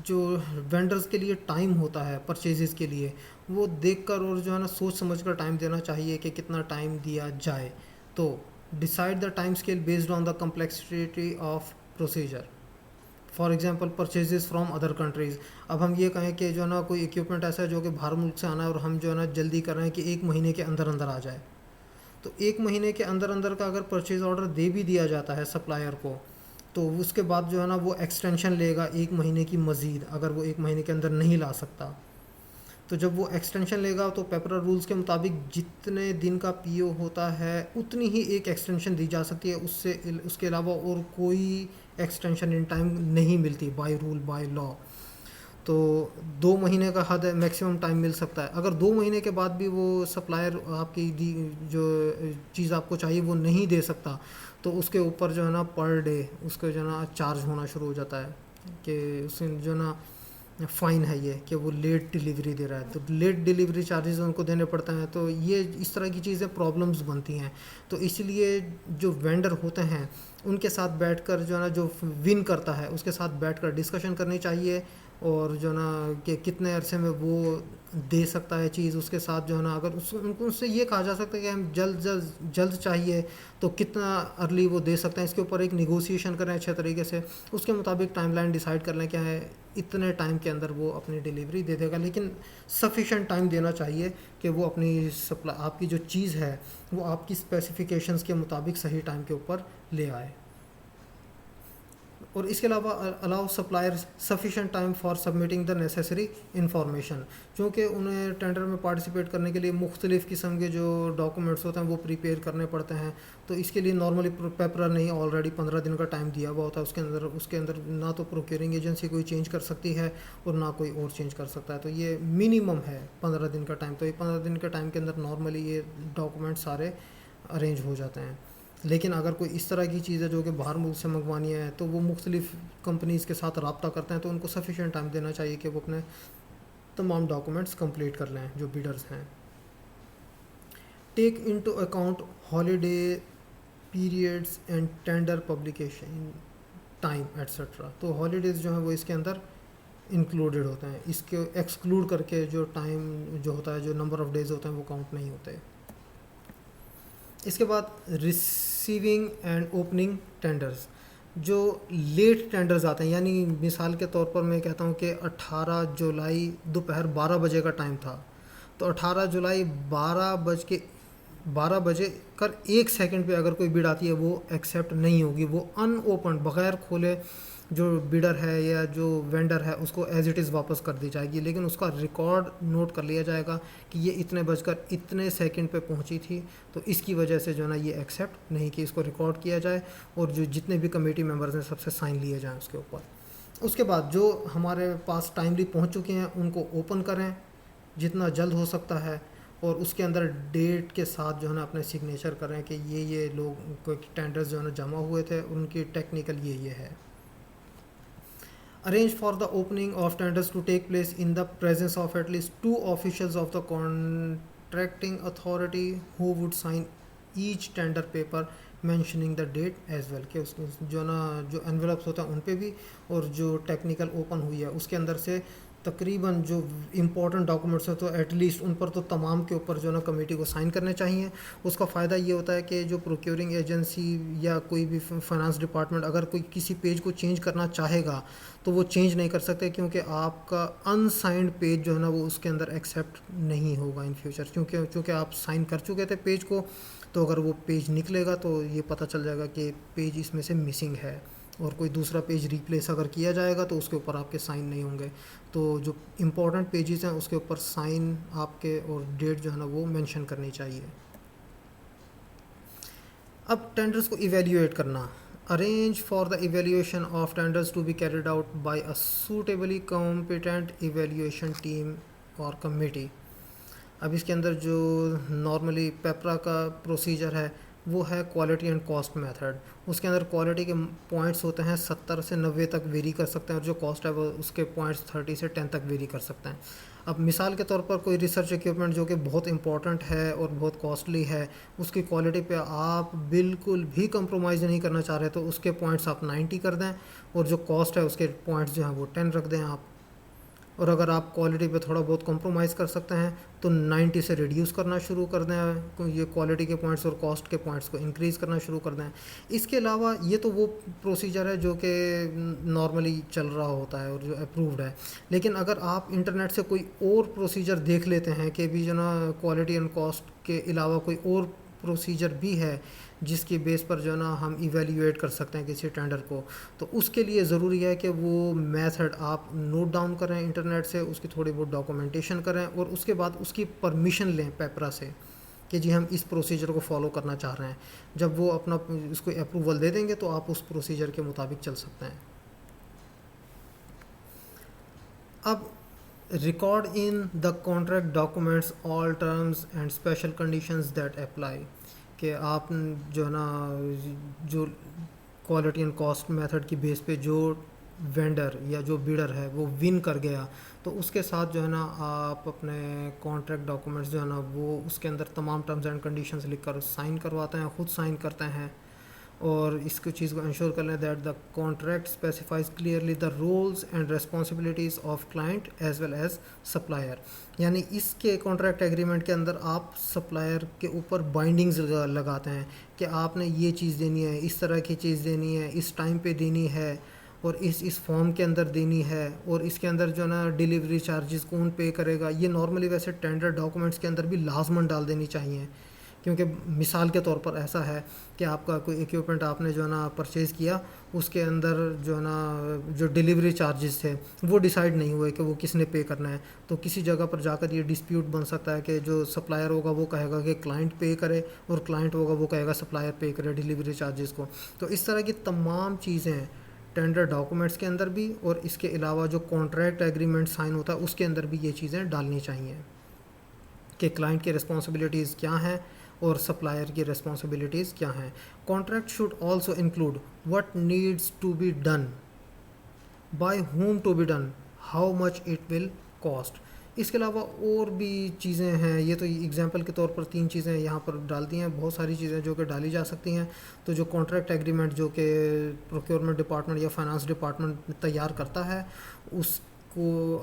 जो वेंडर्स के लिए टाइम होता है परचेजेस के लिए, वो देखकर और जो है ना सोच समझकर टाइम देना चाहिए कि कितना टाइम दिया जाए। तो decide the time scale based on the complexity of procedure. For example purchases from other countries. अब हम ये कहें कि जो है ना कोई इक्विपमेंट ऐसा है जो कि बाहर मुल्क से आना है और हम जो है ना जल्दी कर रहे हैं कि 1 महीने के अंदर अंदर आ जाए, तो 1 महीने के अंदर अंदर का अगर परचेज़ ऑर्डर दे भी दिया जाता है सप्लायर को, तो उसके बाद जो है ना वो एक्सटेंशन लेगा 1 महीने की मज़ीद, अगर वो 1 महीने के अंदर नहीं ला सकता। तो जब वो एक्सटेंशन लेगा तो पेपर रूल्स के मुताबिक जितने दिन का पीओ होता है उतनी ही एक एक्सटेंशन दी जा सकती है, उसके अलावा और कोई एक्सटेंशन इन टाइम नहीं मिलती बाय रूल बाय लॉ। तो 2 महीने का हद मैक्सिमम टाइम मिल सकता है। अगर 2 महीने के बाद भी वो सप्लायर आपकी दी जो चीज़ आपको चाहिए वो नहीं दे सकता, तो उसके ऊपर जो है ना पर डे उसको जो है ना चार्ज होना शुरू हो जाता है कि उससे जो ना फ़ाइन है ये कि वो लेट डिलीवरी दे रहा है, तो लेट डिलीवरी चार्जेस उनको देने पड़ते हैं। तो ये इस तरह की चीज़ें प्रॉब्लम्स बनती हैं। तो इसलिए जो वेंडर होते हैं उनके साथ बैठकर जो है ना जो विन करता है उसके साथ बैठकर डिस्कशन करनी चाहिए, और जो ना कि कितने अरसे में वो दे सकता है चीज़, उसके साथ जो है ना अगर उनको उससे ये कहा जा सकता है कि हम जल्द चाहिए तो कितना अर्ली वो दे सकते हैं, इसके ऊपर एक निगोशिएशन करें अच्छे तरीके से, उसके मुताबिक टाइमलाइन डिसाइड कर लें क्या है इतने टाइम के अंदर वो अपनी डिलीवरी दे देगा। लेकिन सफिशेंट टाइम देना चाहिए कि वो अपनी सप्लाई आपकी जो चीज़ है वो आपकी स्पेसिफिकेशंस के मुताबिक सही टाइम के ऊपर ले आए। और इसके अलावा allow suppliers sufficient time for submitting the necessary information, क्योंकि उन्हें टेंडर में पार्टिसिपेट करने के लिए मुख्तलिफ़ किस्म के जो डॉक्यूमेंट्स होते हैं वो प्रिपेयर करने पड़ते हैं। तो इसके लिए नॉर्मली पेपर नहीं ऑलरेडी 15 दिन का टाइम दिया हुआ होता है, उसके अंदर ना तो प्रोक्योरिंग एजेंसी कोई चेंज कर सकती है और ना कोई और चेंज कर सकता है। तो ये मिनिमम है 15 दिन का टाइम। तो ये 15 दिन के टाइम के अंदर नॉर्मली ये डॉक्यूमेंट सारे अरेंज हो जाते हैं। लेकिन अगर कोई इस तरह की चीज़ है जो कि बाहर मुल्क से मंगवानी है तो वो मुख्तलिफ़ कंपनीज़ के साथ रब्ता करते हैं, तो उनको सफिशेंट टाइम देना चाहिए कि वो अपने तमाम डॉक्यूमेंट्स कंप्लीट कर लें जो बिडर्स हैं। Take into account holiday periods and tender publication time etcetera. तो हॉलीडेज़ जो हैं वो इसके अंदर इंक्लूडेड होते हैं, इसके एक्सक्लूड करके जो टाइम जो होता है, जो नंबर ऑफ़ डेज़ होते हैं वो काउंट नहीं होते। इसके बाद रिसीविंग एंड ओपनिंग टेंडर्स, जो लेट टेंडर्स आते हैं, यानी मिसाल के तौर पर मैं कहता हूँ कि 18 जुलाई दोपहर 12 बजे का टाइम था, तो 18 जुलाई 12 बजे कर 1 सेकंड पे अगर कोई बिड आती है वो एक्सेप्ट नहीं होगी, वो अनओपन बग़ैर खोले जो बिडर है या जो वेंडर है उसको एज इट इज़ वापस कर दी जाएगी। लेकिन उसका रिकॉर्ड नोट कर लिया जाएगा कि ये इतने बजकर इतने सेकंड पे पहुंची थी, तो इसकी वजह से जो है ना ये एक्सेप्ट नहीं कि इसको रिकॉर्ड किया जाए, और जो जितने भी कमेटी मेंबर्स हैं सबसे साइन लिए जाएँ उसके ऊपर। उसके बाद जो हमारे पास टाइमली पहुँच चुके हैं उनको ओपन करें जितना जल्द हो सकता है, और उसके अंदर डेट के साथ जो है ना अपने सिग्नेचर करें कि ये लोग कोई टेंडर्स जो है ना जमा हुए थे, उनकी टेक्निकल ये है। Arrange for the opening of tenders to take place in the presence of at least two officials of the contracting authority who would sign each tender paper mentioning the date as well, कि उसके जो ना जो एनवेलप्स होता है उन पे भी, और जो टेक्निकल ओपन हुई है उसके अंदर से तकरीबन जो इम्पोर्टेंट डॉक्यूमेंट्स हैं तो एटलीस्ट उन पर तो तमाम के ऊपर जो ना कमेटी को साइन करने चाहिए। उसका फ़ायदा ये होता है कि जो प्रोक्योरिंग एजेंसी या कोई भी फाइनेंस डिपार्टमेंट अगर कोई किसी पेज को चेंज करना चाहेगा तो वो चेंज नहीं कर सकते, क्योंकि आपका अनसाइंड पेज जो है ना वो उसके अंदर एक्सेप्ट नहीं होगा इन फ्यूचर, क्योंकि आप साइन कर चुके थे पेज को। तो अगर वो पेज निकलेगा तो ये पता चल जाएगा कि पेज इसमें से मिसिंग है, और कोई दूसरा पेज रिप्लेस अगर किया जाएगा तो उसके ऊपर आपके साइन नहीं होंगे। तो जो इम्पोर्टेंट पेजेस हैं उसके ऊपर साइन आपके और डेट जो है ना वो मेंशन करनी चाहिए। अब टेंडर्स को इवेल्युएट करना। Arrange for the evaluation of tenders to be carried out by a suitably competent evaluation team और कमेटी। अब इसके अंदर जो नॉर्मली पेपरा का प्रोसीजर है वो है क्वालिटी एंड कॉस्ट मेथड। उसके अंदर क्वालिटी के पॉइंट्स होते हैं 70 से 90 तक वेरी कर सकते हैं, और जो कॉस्ट है वो उसके पॉइंट्स 30 से 10 तक वेरी कर सकते हैं। अब मिसाल के तौर पर कोई रिसर्च इक्विपमेंट जो कि बहुत इंपॉर्टेंट है और बहुत कॉस्टली है, उसकी क्वालिटी पे आप बिल्कुल भी कंप्रोमाइज़ नहीं करना चाह रहे तो उसके पॉइंट्स आप 90 कर दें, और जो कॉस्ट है उसके पॉइंट्स जो हैं वो 10 रख दें आप। और अगर आप क्वालिटी पे थोड़ा बहुत कॉम्प्रोमाइज़ कर सकते हैं तो 90 से रिड्यूस करना शुरू कर दें, ये क्वालिटी के पॉइंट्स और कॉस्ट के पॉइंट्स को इंक्रीज़ करना शुरू कर दें। इसके अलावा ये तो वो प्रोसीजर है जो कि नॉर्मली चल रहा होता है और जो अप्रूव्ड है। लेकिन अगर आप इंटरनेट से कोई और प्रोसीजर देख लेते हैं कि भी जो ना क्वालिटी एंड कॉस्ट के अलावा कोई और प्रोसीजर भी है जिसकी बेस पर जो है ना हम इवेल्युएट कर सकते हैं किसी टेंडर को, तो उसके लिए ज़रूरी है कि वो मेथड आप नोट डाउन करें इंटरनेट से, उसकी थोड़ी बहुत डॉक्यूमेंटेशन करें, और उसके बाद उसकी परमिशन लें पेपरा से कि जी हम इस प्रोसीजर को फॉलो करना चाह रहे हैं। जब वो अपना उसको अप्रूवल दे देंगे तो आप उस प्रोसीजर के मुताबिक चल सकते हैं। अब record in the contract documents all terms and special conditions that apply, कि आप जो है ना जो क्वालिटी एंड कॉस्ट मेथड की बेस पे जो वेंडर या जो बिडर है वो विन कर गया तो उसके साथ जो है ना आप अपने कॉन्ट्रैक्ट डॉक्यूमेंट्स जो है ना वो उसके अंदर तमाम टर्म्स एंड कंडीशंस लिखकर साइन करवाते हैं, ख़ुद साइन करते हैं। और इसकी चीज़ को इंश्योर कर लें that the contract specifies clearly the roles and responsibilities of client as well as supplier. यानी इसके कॉन्ट्रैक्ट एग्रीमेंट के अंदर आप सप्लायर के ऊपर बाइंडिंग्स लगाते हैं कि आपने ये चीज़ देनी है, इस तरह की चीज़ देनी है, इस टाइम पे देनी है, और इस फॉर्म के अंदर देनी है, और इसके अंदर जो ना डिलीवरी चार्जेस कौन पे करेगा। ये नॉर्मली वैसे टेंडर डॉक्यूमेंट्स के अंदर भी लाजमन डाल देनी चाहिए, क्योंकि मिसाल के तौर पर ऐसा है कि आपका कोई इक्विपमेंट आपने जो है ना परचेज़ किया, उसके अंदर जो है ना जो डिलीवरी चार्जेस थे वो डिसाइड नहीं हुए कि वो किसने पे करना है, तो किसी जगह पर जाकर ये डिस्प्यूट बन सकता है कि जो सप्लायर होगा वो कहेगा कि क्लाइंट पे करे, और क्लाइंट होगा वो कहेगा सप्लायर पे करे डिलीवरी चार्जेस को। तो इस तरह की तमाम चीज़ें टेंडर डॉक्यूमेंट्स के अंदर भी, और इसके अलावा जो कॉन्ट्रैक्ट एग्रीमेंट साइन होता है उसके अंदर भी ये चीज़ें डालनी चाहिए कि क्लाइंट की रिस्पॉन्सिबिलिटीज़ क्या हैं और सप्लायर की रिस्पॉन्सिबिलिटीज़ क्या हैं। Contract should also include what needs to be done, by whom to be done, how much it will cost. इसके अलावा और भी चीज़ें हैं, ये तो एग्जांपल के तौर पर 3 चीज़ें यहाँ पर डाल दी हैं, बहुत सारी चीज़ें जो कि डाली जा सकती हैं। तो जो कॉन्ट्रैक्ट एग्रीमेंट जो कि प्रोक्योरमेंट डिपार्टमेंट या फाइनेंस डिपार्टमेंट तैयार करता है उसको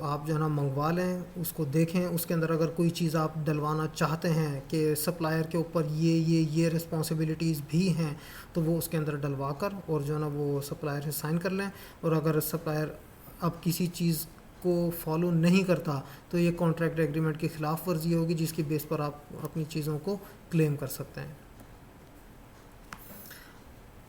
आप जो है ना मंगवा लें, उसको देखें, उसके अंदर अगर कोई चीज़ आप डलवाना चाहते हैं कि सप्लायर के ऊपर ये रिस्पॉन्सिबिलिटीज़ भी हैं तो वो उसके अंदर डलवा कर और जो है ना वो सप्लायर से साइन कर लें। और अगर सप्लायर अब किसी चीज़ को फॉलो नहीं करता तो ये कॉन्ट्रैक्ट एग्रीमेंट की ख़िलाफ़ वर्जी होगी, जिसकी बेस पर आप अपनी चीज़ों को क्लेम कर सकते हैं।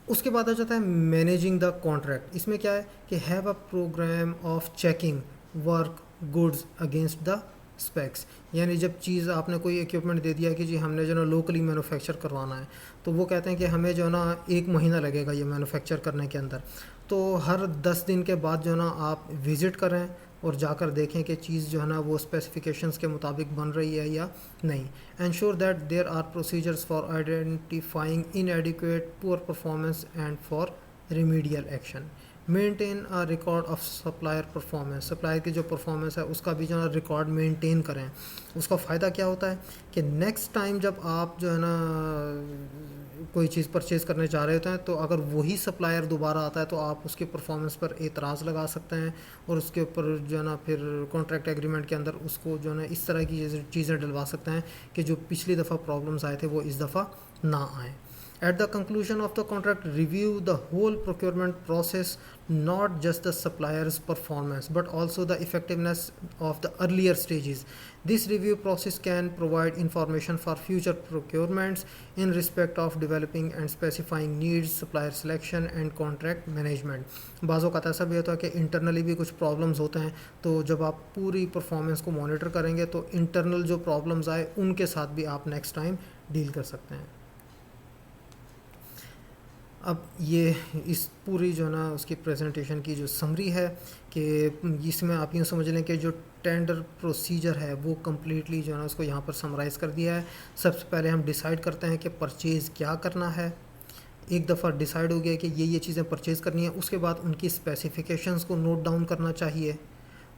उसके बाद आ जाता है मैनेजिंग द कॉन्ट्रैक्ट। इसमें क्या है कि have a programme of checking work goods against the specs. यानी जब चीज़ आपने कोई इक्विपमेंट दे दिया कि जी हमने जो ना लोकली मैन्युफैक्चर करवाना है, तो वो कहते हैं कि हमें जो ना 1 महीना लगेगा ये मैन्युफैक्चर करने के अंदर। तो हर 10 दिन के बाद जो ना आप विज़िट करें, और जाकर देखें कि चीज़ जो है ना वो स्पेसिफिकेशंस के मुताबिक बन रही है या नहीं. Ensure that there are procedures for identifying inadequate poor performance and for remedial action. Maintain a record of supplier performance. Supplier की जो परफॉर्मेंस है उसका भी जो है रिकॉर्ड मेंटेन करें. उसका फ़ायदा क्या होता है कि नेक्स्ट टाइम जब आप जो है ना कोई चीज़ परचेज़ करने जा रहे होते हैं तो अगर वही सप्लायर दोबारा आता है तो आप उसकी परफॉर्मेंस पर एतराज़ लगा सकते हैं और उसके ऊपर जो है ना फिर कॉन्ट्रैक्ट एग्रीमेंट के अंदर उसको जो है ना इस तरह की चीज़ें डलवा सकते हैं कि जो पिछली दफ़ा प्रॉब्लम्स आए थे वो इस दफ़ा ना आए. At the conclusion of the contract, review the whole procurement process, not just the supplier's performance, but also the effectiveness of the earlier stages. This review process can provide information for future procurements in respect of developing and specifying needs, supplier selection, and contract management. बाज़ों का ऐसा भी होता है कि इंटरनली भी कुछ प्रॉब्लम्स होते हैं, तो जब आप पूरी परफॉर्मेंस को मॉनिटर करेंगे तो इंटरनल जो प्रॉब्लम्स आए उनके साथ भी आप नेक्स्ट टाइम डील कर सकते हैं. अब ये इस पूरी जो है ना उसकी प्रेजेंटेशन की जो समरी है कि इसमें आप यूँ समझ लें कि जो टेंडर प्रोसीजर है वो कम्प्लीटली जो है ना उसको यहाँ पर समराइज़ कर दिया है. सबसे पहले हम डिसाइड करते हैं कि परचेज़ क्या करना है. एक दफ़ा डिसाइड हो गया कि ये चीज़ें परचेज़ करनी है, उसके बाद उनकी स्पेसिफिकेशंस को नोट डाउन करना चाहिए.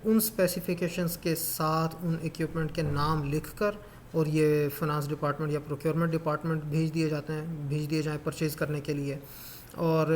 उन स्पेसिफिकेशंस के साथ उन इक्विपमेंट के नाम लिखकर और ये फाइनेंस डिपार्टमेंट या प्रोक्योरमेंट डिपार्टमेंट भेज दिए जाएँ परचेज़ करने के लिए. और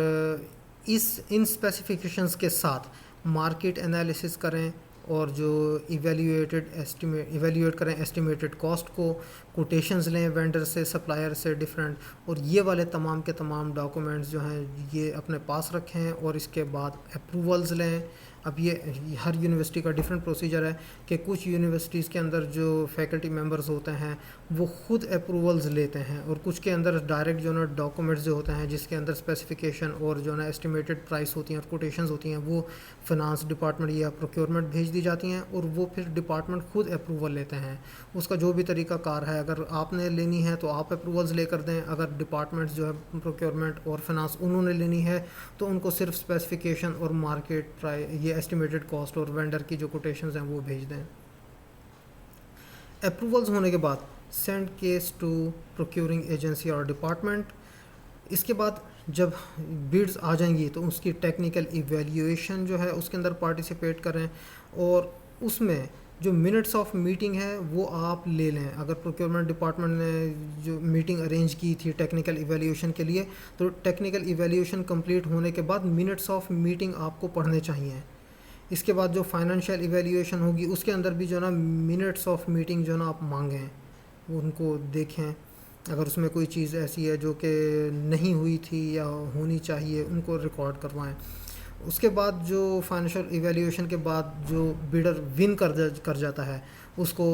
इन स्पेसिफिकेशंस के साथ मार्केट एनालिसिस करें और जो इवेल्यूएट करें एस्टिमेटेड कॉस्ट को, कोटेशंस लें वेंडर से, सप्लायर से डिफरेंट, और ये वाले तमाम के तमाम डॉक्यूमेंट्स जो हैं ये अपने पास रखें और इसके बाद अप्रूवल्स लें. अब ये हर यूनिवर्सिटी का डिफरेंट प्रोसीजर है कि कुछ यूनिवर्सिटीज़ के अंदर जो फैकल्टी मेंबर्स होते हैं वो खुद अप्रूवल्स लेते हैं और कुछ के अंदर डायरेक्ट जो ना डॉक्यूमेंट्स जो होते हैं जिसके अंदर स्पेसिफिकेशन और जो ना एस्टिमेटेड प्राइस होती हैं और कोटेशंस होती हैं वो फाइनेंस डिपार्टमेंट या प्रोक्योरमेंट भेज दी जाती हैं और वो फिर डिपार्टमेंट खुद अप्रूवल लेते हैं. उसका जो भी तरीका कार है, अगर आपने लेनी है तो आप अप्रूवल्स लेकर दें, अगर डिपार्टमेंट्स जो है प्रोक्योरमेंट और फाइनेंस उन्होंने लेनी है तो उनको सिर्फ स्पेसिफिकेशन और मार्केट प्राइस, ये एस्टिमेटेड कॉस्ट और वेंडर की जो कोटेशंस हैं वो भेज दें. अप्रूवल्स होने के बाद send case to procuring agency और डिपार्टमेंट. इसके बाद जब बिड्स आ जाएंगी तो उसकी टेक्निकल इवैल्यूएशन जो है उसके अंदर पार्टिसिपेट करें और उसमें जो मिनट्स ऑफ मीटिंग है वो आप ले लें. अगर प्रोक्योरमेंट डिपार्टमेंट ने जो मीटिंग अरेंज की थी टेक्निकल इवैल्यूएशन के लिए तो टेक्निकल इवैल्यूएशन कंप्लीट होने के बाद मिनट्स ऑफ मीटिंग आपको पढ़ने चाहिए. इसके बाद जो फाइनेंशियल इवैल्यूएशन होगी उसके अंदर भी जो ना मिनट्स ऑफ मीटिंग जो ना आप मांगें, उनको देखें. अगर उसमें कोई चीज़ ऐसी है जो कि नहीं हुई थी या होनी चाहिए उनको रिकॉर्ड करवाएं. उसके बाद जो फाइनेंशियल इवैल्यूएशन के बाद जो बिडर विन कर जाता है उसको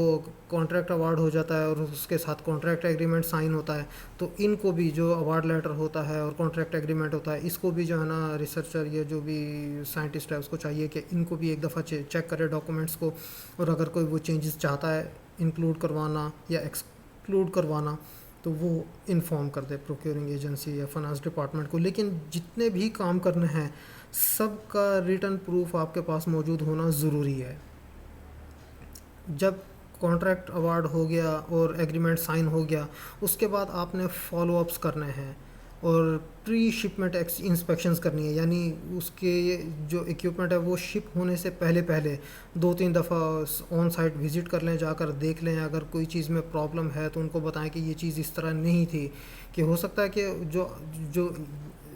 कॉन्ट्रैक्ट अवार्ड हो जाता है और उसके साथ कॉन्ट्रैक्ट एग्रीमेंट साइन होता है. तो इनको भी जो अवार्ड लेटर होता है और कॉन्ट्रैक्ट एग्रीमेंट होता है इसको भी जो है ना रिसर्चर या जो भी साइंटिस्ट है उसको चाहिए कि इनको भी एक दफ़ा चेक करे डॉक्यूमेंट्स को, और अगर कोई वो चेंजेस चाहता है इंक्लूड करवाना या एक्सक्लूड करवाना तो वो इन्फॉर्म कर दे प्रोक्योरिंग एजेंसी या फाइनेंस डिपार्टमेंट को. लेकिन जितने भी काम करने हैं सबका रिटर्न प्रूफ आपके पास मौजूद होना ज़रूरी है. जब कॉन्ट्रैक्ट अवार्ड हो गया और एग्रीमेंट साइन हो गया उसके बाद आपने फॉलोअप्स करने हैं और प्री शिपमेंट इंस्पेक्शंस करनी है, यानी उसके जो इक्विपमेंट है वो शिप होने से पहले 2-3 दफ़ा ऑन साइट विज़िट कर लें, जाकर देख लें. अगर कोई चीज़ में प्रॉब्लम है तो उनको बताएं कि ये चीज़ इस तरह नहीं थी, कि हो सकता है कि जो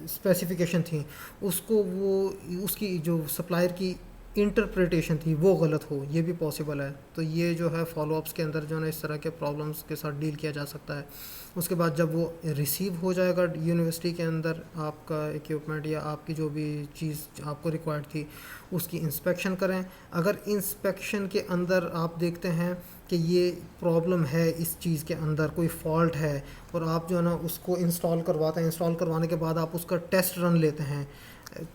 स्पेसिफिकेशन थी उसको वो उसकी जो सप्लायर की इंटरप्रिटेशन थी वो गलत हो, ये भी पॉसिबल है. तो ये जो है फॉलोअप्स के अंदर जो है इस तरह के प्रॉब्लम्स के साथ डील किया जा सकता है. उसके बाद जब वो रिसीव हो जाएगा यूनिवर्सिटी के अंदर आपका इक्विपमेंट या आपकी जो भी चीज़ आपको रिक्वायर्ड थी उसकी इंस्पेक्शन करें. अगर इंस्पेक्शन के अंदर आप देखते हैं कि ये प्रॉब्लम है, इस चीज़ के अंदर कोई फॉल्ट है और आप जो है ना उसको इंस्टॉल करवाते हैं, इंस्टॉल करवाने के बाद आप उसका टेस्ट रन लेते हैं,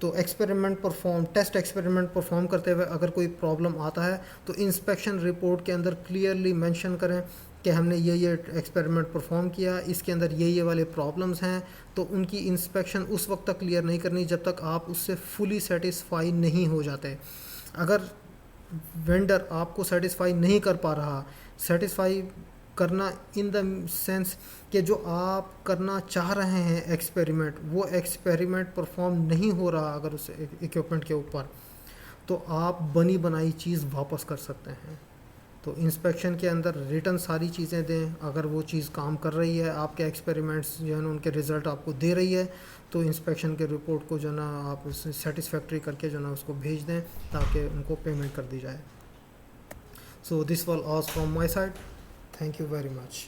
तो टेस्ट एक्सपेरिमेंट परफॉर्म करते हुए अगर कोई प्रॉब्लम आता है तो इंस्पेक्शन रिपोर्ट के अंदर क्लियरली मेंशन करें कि हमने ये एक्सपेरिमेंट परफॉर्म किया, इसके अंदर ये वाले प्रॉब्लम्स हैं. तो उनकी इंस्पेक्शन उस वक्त तक क्लियर नहीं करनी जब तक आप उससे फुली सेटिस्फाई नहीं हो जाते. अगर वेंडर आपको सेटिस्फाई नहीं कर पा रहा, सेटिस्फाई करना इन द सेंस कि जो आप करना चाह रहे हैं एक्सपेरिमेंट, वो एक्सपेरिमेंट परफॉर्म नहीं हो रहा अगर उस इक्विपमेंट के ऊपर, तो आप बनी बनाई चीज़ वापस कर सकते हैं। तो इंस्पेक्शन के अंदर रिटर्न सारी चीज़ें दें, अगर वो चीज़ काम कर रही है, आपके एक्सपेरिमेंट्स जो है ना उनके रिज़ल्ट आपको दे रही है, तो इंस्पेक्शन के रिपोर्ट को जो ना आप उसे सेटिस्फैक्ट्री करके जो ना उसको भेज दें ताकि उनको पेमेंट कर दी जाए। So this was all from my side, thank you very much.